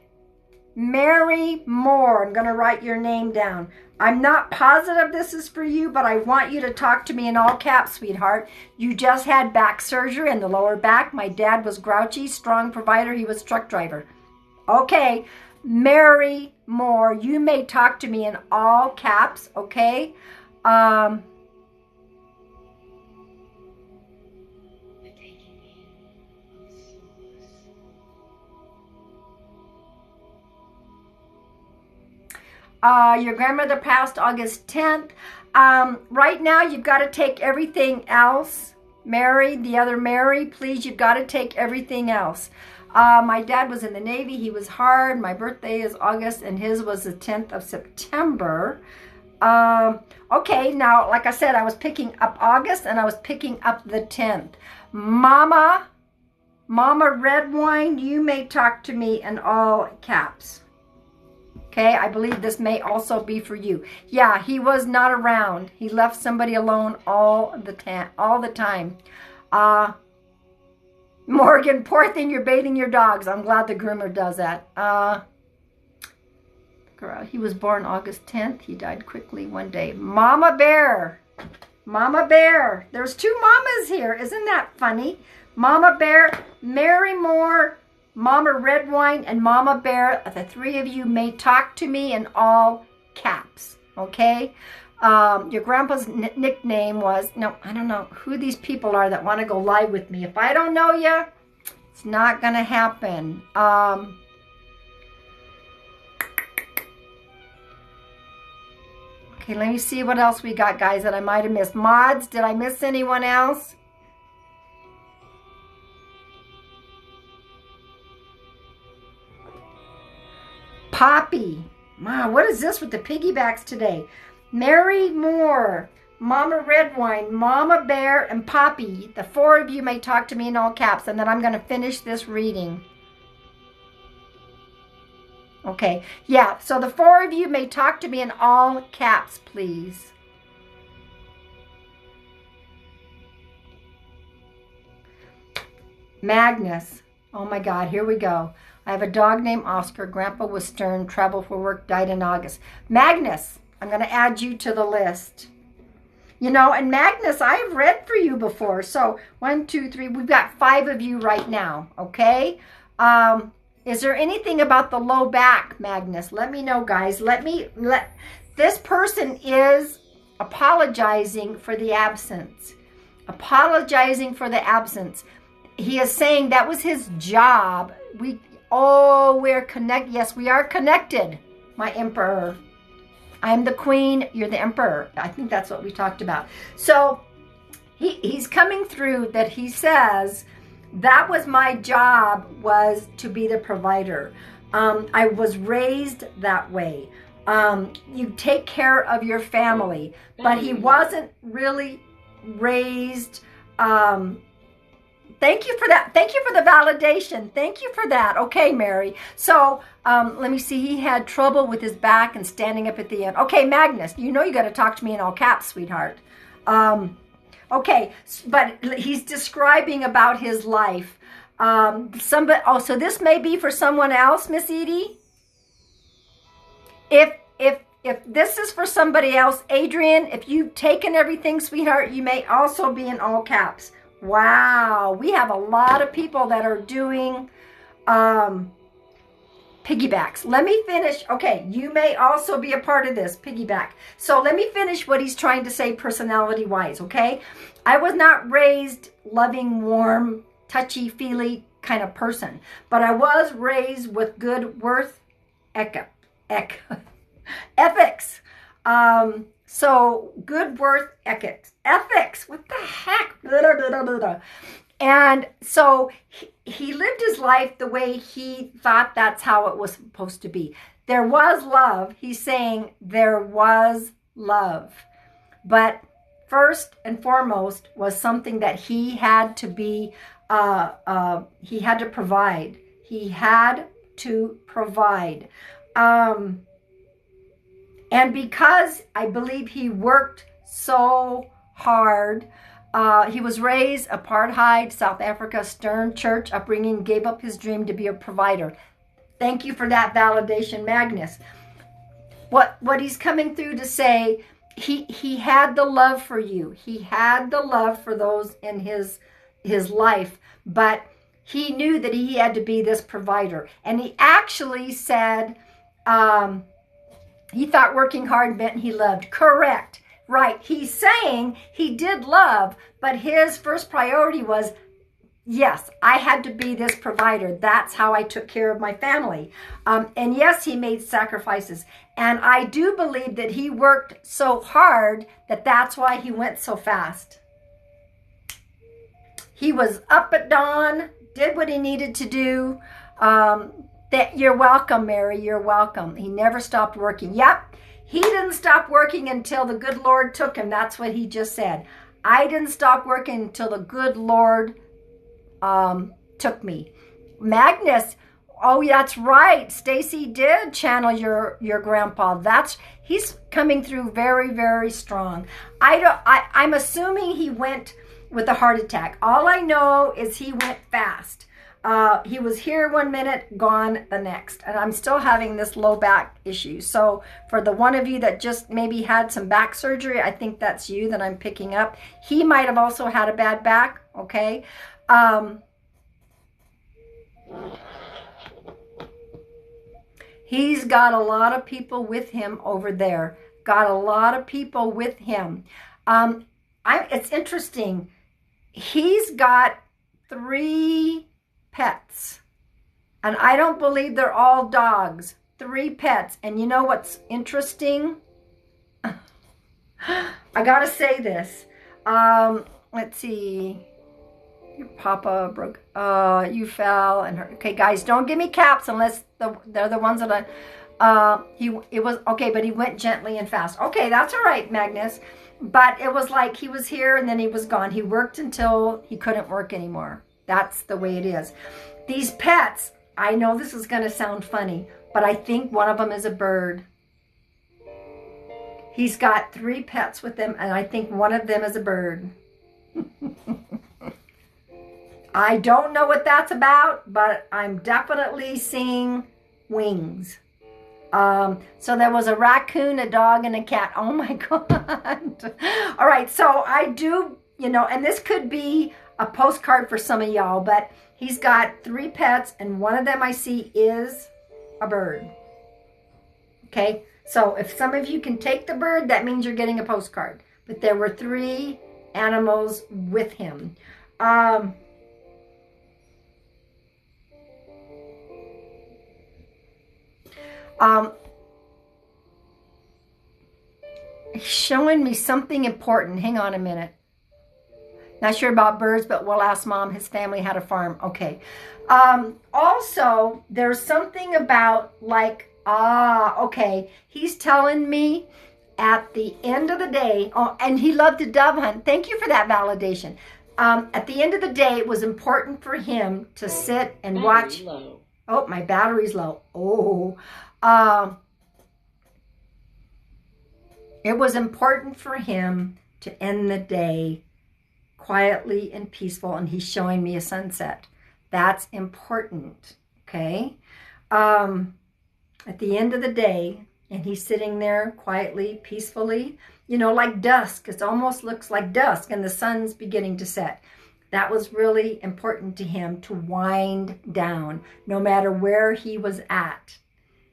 Mary Moore. I'm going to write your name down. I'm not positive this is for you, but I want you to talk to me in all caps, sweetheart. You just had back surgery in the lower back. My dad was grouchy, strong provider. He was a truck driver. Okay. Mary Moore, you may talk to me in all caps, okay? Your grandmother passed August 10th. Right now, you've got to take everything else. Mary, the other Mary, please, you've got to take everything else. My dad was in the Navy. He was hard. My birthday is August, and his was the 10th of September. Okay, now, like I said, I was picking up August, and I was picking up the 10th. Mama Red Wine, you may talk to me in all caps. Okay, I believe this may also be for you. Yeah, he was not around. He left somebody alone all the time. Morgan, poor thing, you're baiting your dogs. I'm glad the groomer does that. He was born August 10th. He died quickly one day. Mama Bear. Mama Bear. There's two mamas here. Isn't that funny? Mama Bear, Mary Moore, Mama Redwine and Mama Bear, the three of you may talk to me in all caps, okay? Your grandpa's nickname was, no, I don't know who these people are that want to go live with me. If I don't know you, it's not going to happen. Okay, let me see what else we got, guys, that I might have missed. Mods, did I miss anyone else? Poppy. Ma, what is this with the piggybacks today? Mary Moore, Mama Redwine, Mama Bear, and Poppy. The four of you may talk to me in all caps, and then I'm going to finish this reading. Okay, yeah, so the four of you may talk to me in all caps, please. Magnus. Oh my God, here we go. I have a dog named Oscar. Grandpa was stern, traveled for work, died in August. Magnus, I'm going to add you to the list. You know, and Magnus, I've read for you before. So 1, 2, 3, we've got 5 of you right now, okay? Is there anything about the low back, Magnus? Let me know, guys. This person is apologizing for the absence. Apologizing for the absence. He is saying that was his job. We're connected. Yes, we are connected, my emperor. I'm the queen, you're the emperor. I think that's what we talked about. So he's coming through that he says, that was my job, was to be the provider. I was raised that way. You take care of your family, but he wasn't really raised. Thank you for that. Thank you for the validation. Thank you for that. Okay, Mary. So let me see. He had trouble with his back and standing up at the end. Okay, Magnus, you know you got to talk to me in all caps, sweetheart. Okay, but he's describing about his life. So this may be for someone else, Miss Edie. If this is for somebody else, Adrian, if you've taken everything, sweetheart, you may also be in all caps. Wow, we have a lot of people that are doing piggybacks. Let me finish. Okay, you may also be a part of this piggyback. So let me finish what he's trying to say personality-wise, okay? I was not raised loving, warm, touchy-feely kind of person, but I was raised with good worth ethics. So good worth ethics. What the heck? And so he lived his life the way he thought that's how it was supposed to be. There was love. He's saying there was love. But first and foremost was something that he had to be, he had to provide. He had to provide. And because I believe he worked so hard, he was raised apartheid, South Africa, stern church upbringing, gave up his dream to be a provider. Thank you for that validation, Magnus. What he's coming through to say, he had the love for you. He had the love for those in his life, but he knew that he had to be this provider. And he actually said, he thought working hard meant he loved. Correct. Right. He's saying he did love, but his first priority was, yes, I had to be this provider. That's how I took care of my family. And yes, he made sacrifices. And I do believe that he worked so hard that that's why he went so fast. He was up at dawn, did what he needed to do. You're welcome, Mary. You're welcome. He never stopped working. Yep. He didn't stop working until the good Lord took him. That's what he just said. I didn't stop working until the good Lord took me. Magnus, oh, that's right. Stacy did channel your grandpa. He's coming through very, very strong. I'm assuming he went with a heart attack. All I know is he went fast. He was here 1 minute, gone the next. And I'm still having this low back issue. So for the one of you that just maybe had some back surgery, I think that's you that I'm picking up. He might have also had a bad back, okay? He's got a lot of people with him over there. Got a lot of people with him. It's interesting. He's got 3 pets. And I don't believe they're all dogs. 3 pets. And you know what's interesting? I got to say this. Let's see. Your papa broke. You fell and hurt. Okay, guys, don't give me caps unless they're the ones that it was okay, but he went gently and fast. Okay, that's all right, Magnus. But it was like he was here and then he was gone. He worked until he couldn't work anymore. That's the way it is. These pets, I know this is going to sound funny, but I think one of them is a bird. He's got 3 pets with him, and I think one of them is a bird. I don't know what that's about, but I'm definitely seeing wings. So there was a raccoon, a dog, and a cat. Oh my God. All right, so I do, and this could be a postcard for some of y'all, but he's got 3 pets, and one of them I see is a bird. Okay, so if some of you can take the bird, that means you're getting a postcard. But there were 3 animals with him. He's showing me something important. Hang on a minute. Not sure about birds, but we'll ask Mom. His family had a farm. Okay. Also, there's something about like, okay. He's telling me at the end of the day, and he loved to dove hunt. Thank you for that validation. At the end of the day, it was important for him to sit and watch. Low. Oh, my battery's low. Oh. It was important for him to end the day quietly and peaceful, and he's showing me a sunset. That's important, okay? At the end of the day, and he's sitting there quietly, peacefully, like dusk. It almost looks like dusk, and the sun's beginning to set. That was really important to him, to wind down, no matter where he was at.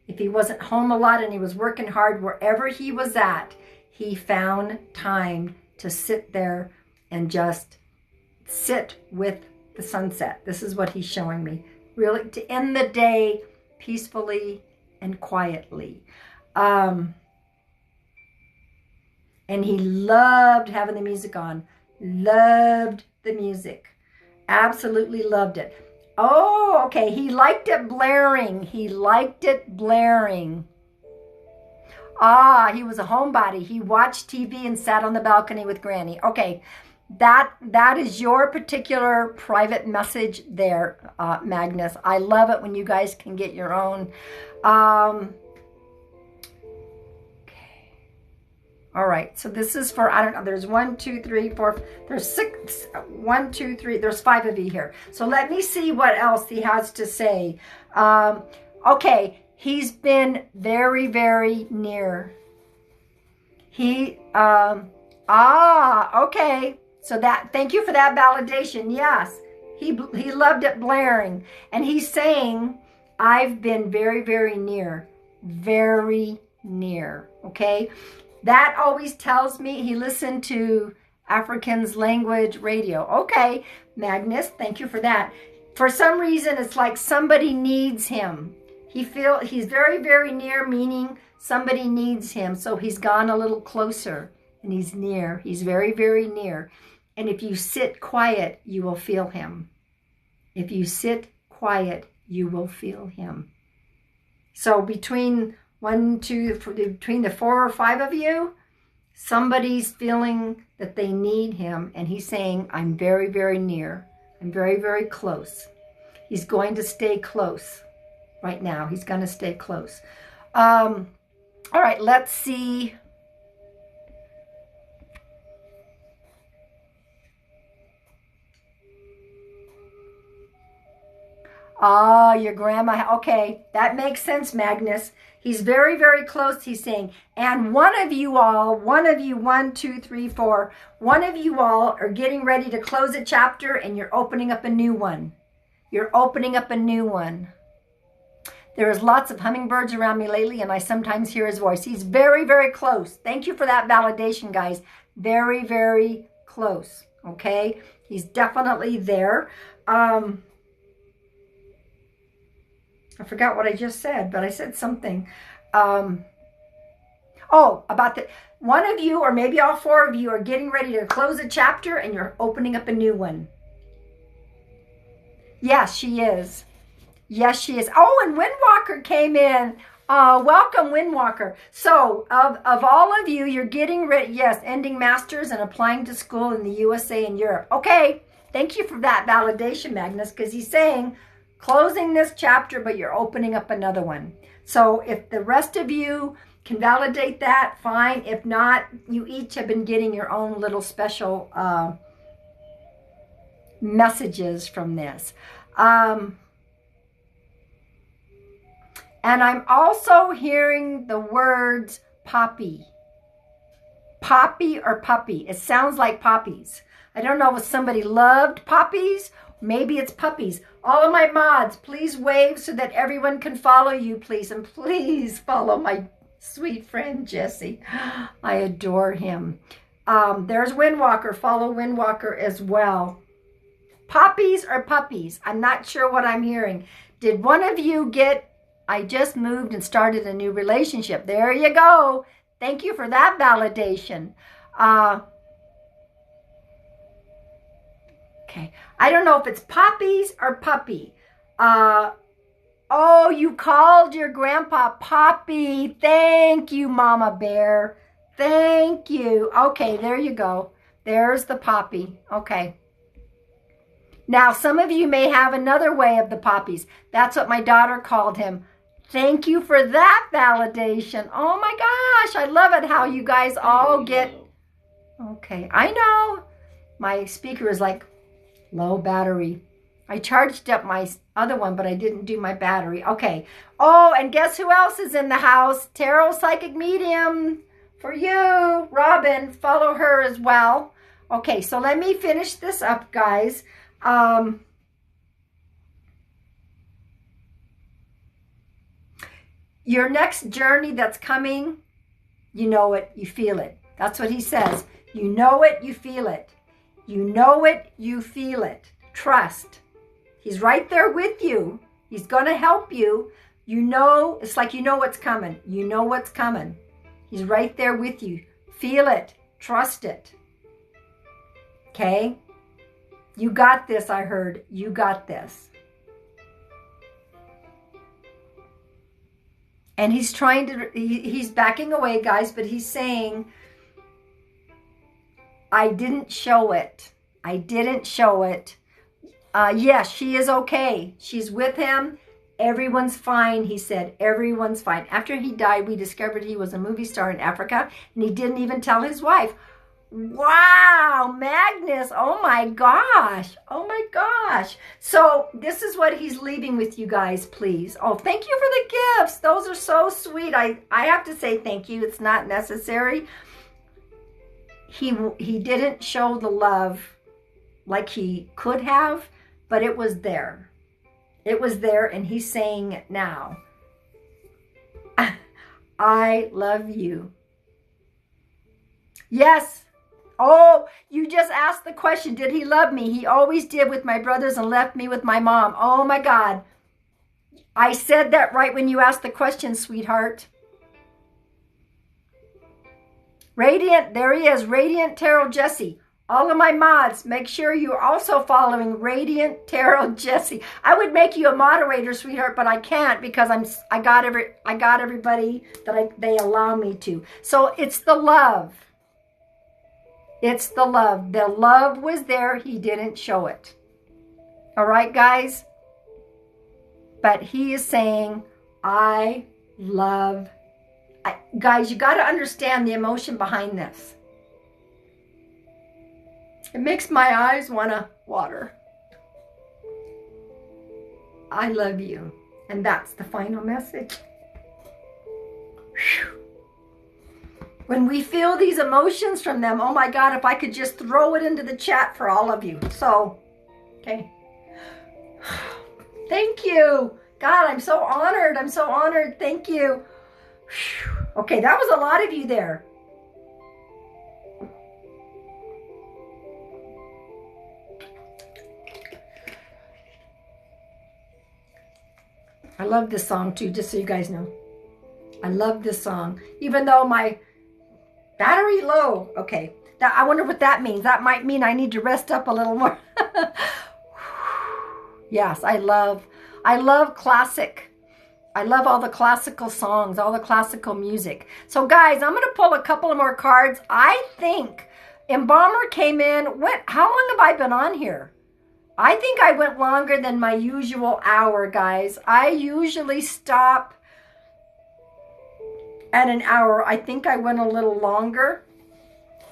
If he wasn't home a lot and he was working hard, wherever he was at, he found time to sit there and just sit with the sunset. This is what he's showing me. Really, to end the day peacefully and quietly. And he loved having the music on. Loved the music. Absolutely loved it. Oh, okay. He liked it blaring. He liked it blaring. He was a homebody. He watched TV and sat on the balcony with Granny. Okay. That is your particular private message there, Magnus. I love it when you guys can get your own. All right, so this is for, I don't know, there's 1, 2, 3, 4, there's 6, 1, 2, 3, there's 5 of you here. So let me see what else he has to say. Okay, he's been very, very near. Okay. So thank you for that validation. Yes, he loved it blaring. And he's saying, I've been very, very near. Very near, okay? That always tells me he listened to Africans language radio. Okay, Magnus, thank you for that. For some reason, it's like somebody needs him. He's very, very near, meaning somebody needs him. So he's gone a little closer and he's near. He's very, very near. And if you sit quiet, you will feel him. If you sit quiet, you will feel him. So between between the 4 or 5 of you, somebody's feeling that they need him, and he's saying, I'm very, very near. I'm very, very close. He's going to stay close right now. He's going to stay close. All right, let's see. Your grandma. Okay, that makes sense, Magnus. He's very, very close, he's saying. And one of you, 1, 2, 3, 4, one of you all are getting ready to close a chapter and you're opening up a new one. You're opening up a new one. There is lots of hummingbirds around me lately, and I sometimes hear his voice. He's very, very close. Thank you for that validation, guys. Very, very close, okay? He's definitely there. I forgot what I just said, but I said something. Oh, about the one of you, or maybe all four of you, are getting ready to close a chapter and you're opening up a new one. Yes, she is. Yes, she is. Oh, and Windwalker came in. Welcome, Windwalker. So, of all of you, you're getting ready. Yes, ending masters and applying to school in the USA and Europe. Okay, thank you for that validation, Magnus, because he's saying closing this chapter, but you're opening up another one. So, if the rest of you can validate that, fine. If not, you each have been getting your own little special messages from this. And I'm also hearing the words poppy. Poppy or puppy. It sounds like poppies. I don't know if somebody loved poppies. Maybe it's puppies. All of my mods, please wave so that everyone can follow you, please. And please follow my sweet friend, Jesse. I adore him. There's Windwalker. Follow Windwalker as well. Poppies or puppies? I'm not sure what I'm hearing. Did one of you get... I just moved and started a new relationship. There you go. Thank you for that validation. Okay. I don't know if it's poppies or puppy. Oh, you called your grandpa Poppy. Thank you, Mama Bear. Thank you. Okay, there you go. There's the poppy. Okay. Now, some of you may have another way of the poppies. That's what my daughter called him. Thank you for that validation. Oh my gosh, I love it how you guys all get... Okay, I know. My speaker is like low battery. I charged up my other one, but I didn't do my battery. Okay. Oh, and guess who else is in the house? Tarot Psychic Medium for you. Robin, follow her as well. Okay, so let me finish this up, guys. Your next journey that's coming, you know it, you feel it. That's what he says. You know it, you feel it. You know it, you feel it. Trust. He's right there with you. He's going to help you. You know, it's like you know what's coming. You know what's coming. He's right there with you. Feel it. Trust it. Okay? You got this, I heard. You got this. And he's trying to, he's backing away, guys, but he's saying, I didn't show it. I didn't show it. Yes, she is okay. She's with him. Everyone's fine, he said. Everyone's fine. After he died, we discovered he was a movie star in Africa, and he didn't even tell his wife. Wow, Magnus. Oh my gosh. Oh my gosh. So this is what he's leaving with you guys, please. Oh, thank you for the gifts. Those are so sweet. I have to say thank you. It's not necessary. He didn't show the love like he could have, but it was there. It was there, and he's saying it now. I love you. Yes. Oh, you just asked the question, did he love me? He always did with my brothers and left me with my mom. Oh my God. I said that right when you asked the question, sweetheart. Radiant, there he is, Radiant Tarot Jesse. All of my mods, make sure you're also following Radiant Tarot Jesse. I would make you a moderator, sweetheart, but I can't because I got everybody that they allow me to. So it's the love. It's the love. The love was there. He didn't show it. All right, guys? But he is saying, I love... guys, you got to understand the emotion behind this. It makes my eyes want to water. I love you. And that's the final message. Whew. When we feel these emotions from them, oh my God, if I could just throw it into the chat for all of you. So, okay. Thank you. God, I'm so honored. I'm so honored. Thank you. Whew. Okay, that was a lot of you there. I love this song too, just so you guys know. I love this song, even though my battery low. Okay, I wonder what that means. That might mean I need to rest up a little more. Yes, I love classic. I love all the classical songs, all the classical music. So guys, I'm going to pull a couple of more cards. I think Embalmer came in. How long have I been on here? I think I went longer than my usual hour, guys. I usually stop at an hour. I think I went a little longer.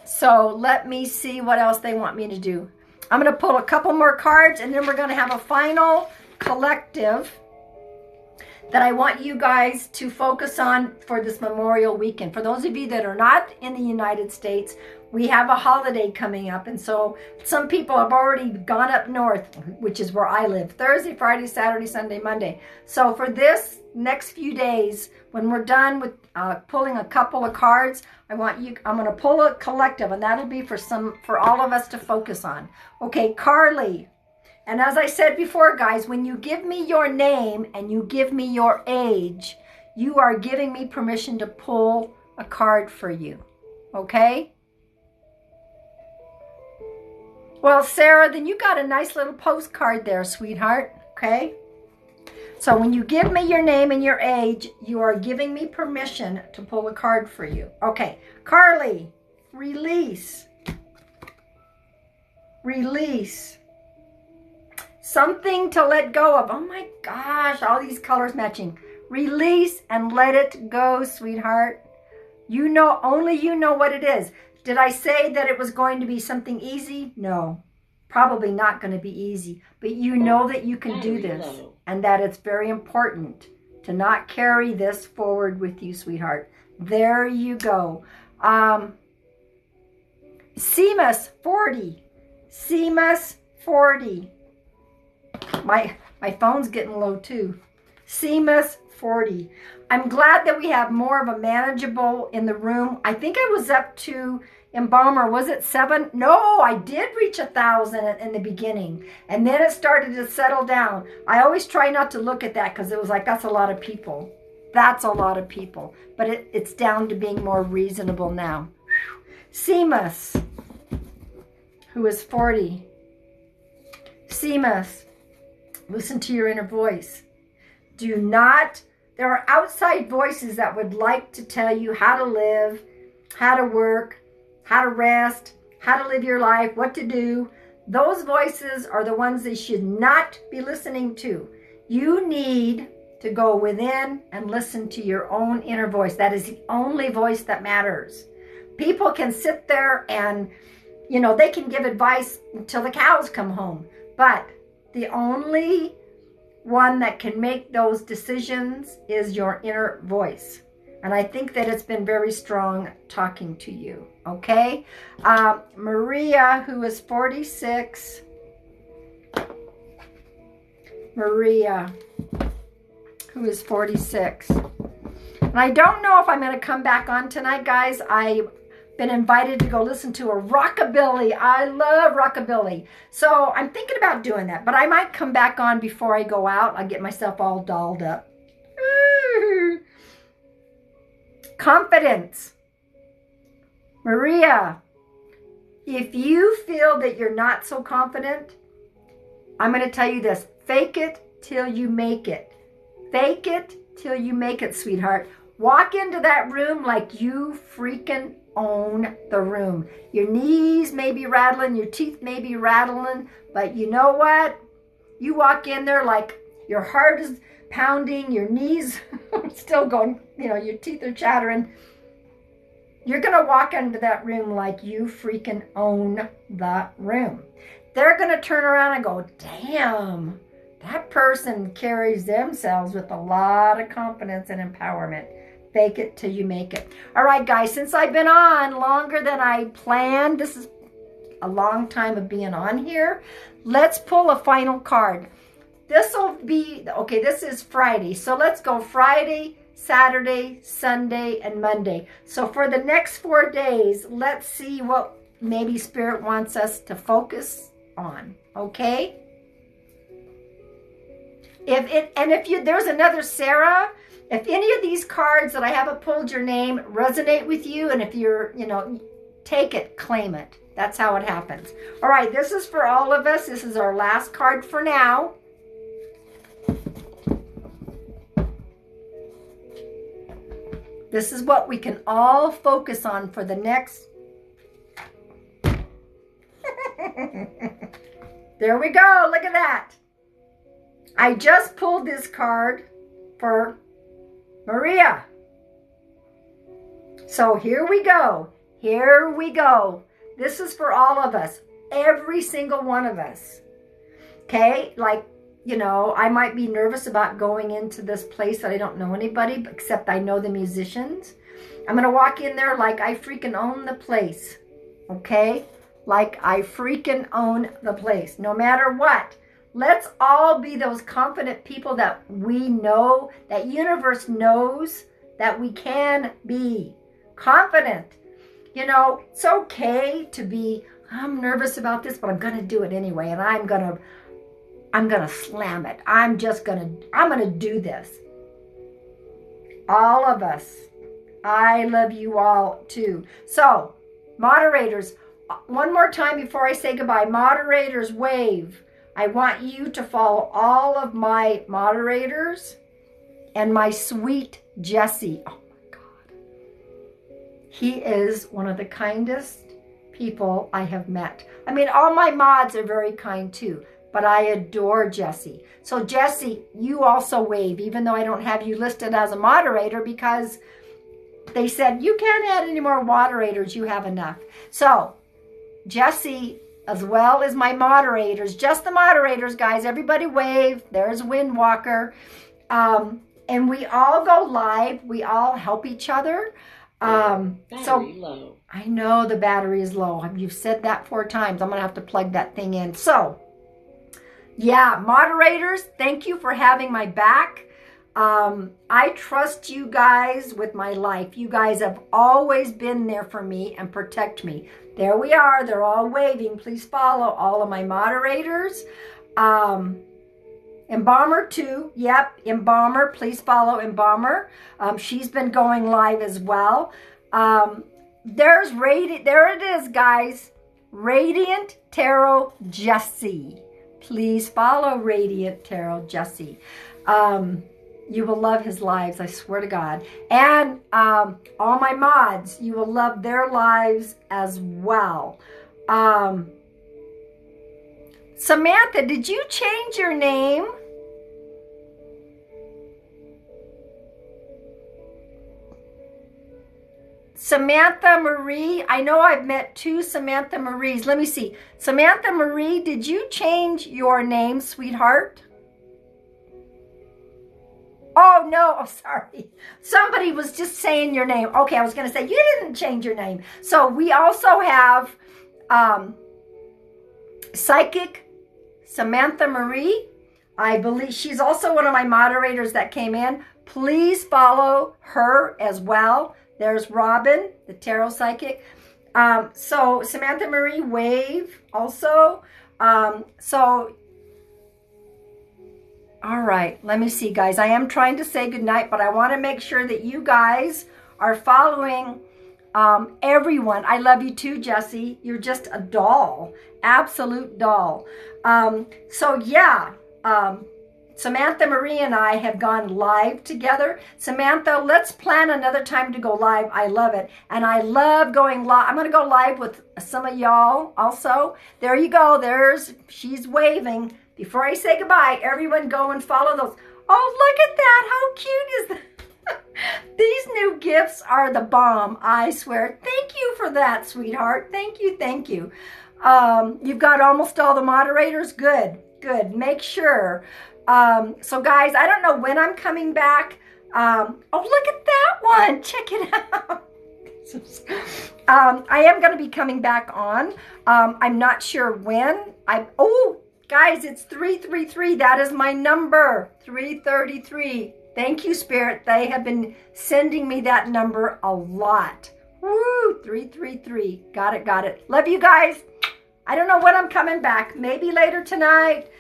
So let me see what else they want me to do. I'm going to pull a couple more cards, and then we're going to have a final collective that I want you guys to focus on for this Memorial Weekend. For those of you that are not in the United States, we have a holiday coming up, and so some people have already gone up north, which is where I live, Thursday, Friday, Saturday, Sunday, Monday. So for this next few days, when we're done with pulling a couple of cards, I'm going to pull a collective, and that'll be for all of us to focus on. Okay, Carly. And as I said before, guys, when you give me your name and you give me your age, you are giving me permission to pull a card for you. Okay? Well, Sarah, then you got a nice little postcard there, sweetheart. Okay? So when you give me your name and your age, you are giving me permission to pull a card for you. Okay. Carly, release. Release. Something to let go of. Oh my gosh, all these colors matching. Release and let it go, sweetheart. You know, only you know what it is. Did I say that it was going to be something easy? No, probably not going to be easy. But you know that you can do this, and that it's very important to not carry this forward with you, sweetheart. There you go. Seamus 40. Seamus 40. My phone's getting low too. Seamus 40. I'm glad that we have more of a manageable in the room. I think I was up to Embalmer. Was it 7? No, I did reach 1,000 in the beginning. And then it started to settle down. I always try not to look at that because it was like, that's a lot of people. That's a lot of people. But it's down to being more reasonable now. Seamus, who is 40. Seamus, listen to your inner voice. Do not, there are outside voices that would like to tell you how to live, how to work, how to rest, how to live your life, what to do. Those voices are the ones that should not be listening to. You need to go within and listen to your own inner voice. That is the only voice that matters. People can sit there and, you know, they can give advice until the cows come home. But the only one that can make those decisions is your inner voice. And I think that it's been very strong talking to you, okay? Maria, who is 46. Maria, who is 46. And I don't know if I'm going to come back on tonight, guys. I've been invited to go listen to a rockabilly. I love rockabilly. So I'm thinking about doing that. But I might come back on before I go out. I'll get myself all dolled up. Confidence. Maria, if you feel that you're not so confident, I'm going to tell you this. Fake it till you make it. Fake it till you make it, sweetheart. Walk into that room like you freaking own the room. Your knees may be rattling, your teeth may be rattling, but you know what? You walk in there like your heart is pounding, your knees are still going, you know, your teeth are chattering. You're going to walk into that room like you freaking own the room. They're going to turn around and go, damn, that person carries themselves with a lot of confidence and empowerment. Fake it till you make it. All right, guys, since I've been on longer than I planned, this is a long time of being on here, let's pull a final card. this will be, okay, this is Friday. So let's go Friday, Saturday, Sunday, and Monday. So for the next 4 days, let's see what maybe Spirit wants us to focus on, okay? If there's another Sarah, if any of these cards that I haven't pulled your name resonate with you, and if you're, take it, claim it. That's how it happens. All right, this is for all of us. This is our last card for now. This is what we can all focus on for the next... There we go. Look at that. I just pulled this card for Maria. So here we go. Here we go. This is for all of us. Every single one of us. Okay? Like, I might be nervous about going into this place that I don't know anybody, except I know the musicians. I'm going to walk in there like I freaking own the place. Okay? Like I freaking own the place. No matter what. Let's all be those confident people that we know, that universe knows that we can be confident. It's okay to be, I'm nervous about this, but I'm going to do it anyway. And I'm going to slam it. I'm going to do this. All of us. I love you all too. So, moderators, one more time before I say goodbye. Moderators, wave. I want you to follow all of my moderators and my sweet Jesse. Oh my God. He is one of the kindest people I have met. I mean, all my mods are very kind too, but I adore Jesse. So Jesse, you also wave, even though I don't have you listed as a moderator because they said, you can't add any more moderators, you have enough. So Jesse, as well as my moderators, just the moderators, guys, everybody wave. There's Windwalker. And we all go live. We all help each other.
Battery low.
I know the battery is low. You've said that 4 times. I'm going to have to plug that thing in. So, yeah, moderators, thank you for having my back. I trust you guys with my life. You guys have always been there for me and protect me. There we are. They're all waving. Please follow all of my moderators. Embalmer too. Yep, Embalmer. Please follow Embalmer. She's been going live as well. There it is, guys. Radiant Tarot Jesse. Please follow Radiant Tarot Jesse. You will love his lives, I swear to God. And all my mods, you will love their lives as well. Samantha, did you change your name? Samantha Marie, I know I've met 2 Samantha Maries. Let me see. Samantha Marie, did you change your name, sweetheart? Oh, no. Oh, sorry. Somebody was just saying your name. Okay, I was going to say, you didn't change your name. So we also have Psychic Samantha Marie. I believe she's also one of my moderators that came in. Please follow her as well. There's Robin, the Tarot Psychic. So Samantha Marie, wave also. All right, let me see, guys. I am trying to say goodnight, but I want to make sure that you guys are following everyone. I love you too, Jesse. You're just a doll, absolute doll. Samantha Marie and I have gone live together. Samantha, let's plan another time to go live. I love it. And I love going live. I'm going to go live with some of y'all also. There you go. She's waving. Before I say goodbye, everyone go and follow those. Oh, look at that. How cute is that? These new gifts are the bomb, I swear. Thank you for that, sweetheart. Thank you, thank you. You've got almost all the moderators. Good, good. Make sure. So, guys, I don't know when I'm coming back. Oh, look at that one. Check it out. I am going to be coming back on. I'm not sure when. Guys, it's 333. That is my number, 333. Thank you, Spirit. They have been sending me that number a lot. Woo, 333. Got it, got it. Love you guys. I don't know when I'm coming back. Maybe later tonight,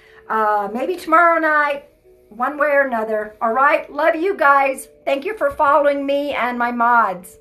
maybe tomorrow night, one way or another. All right, love you guys. Thank you for following me and my mods.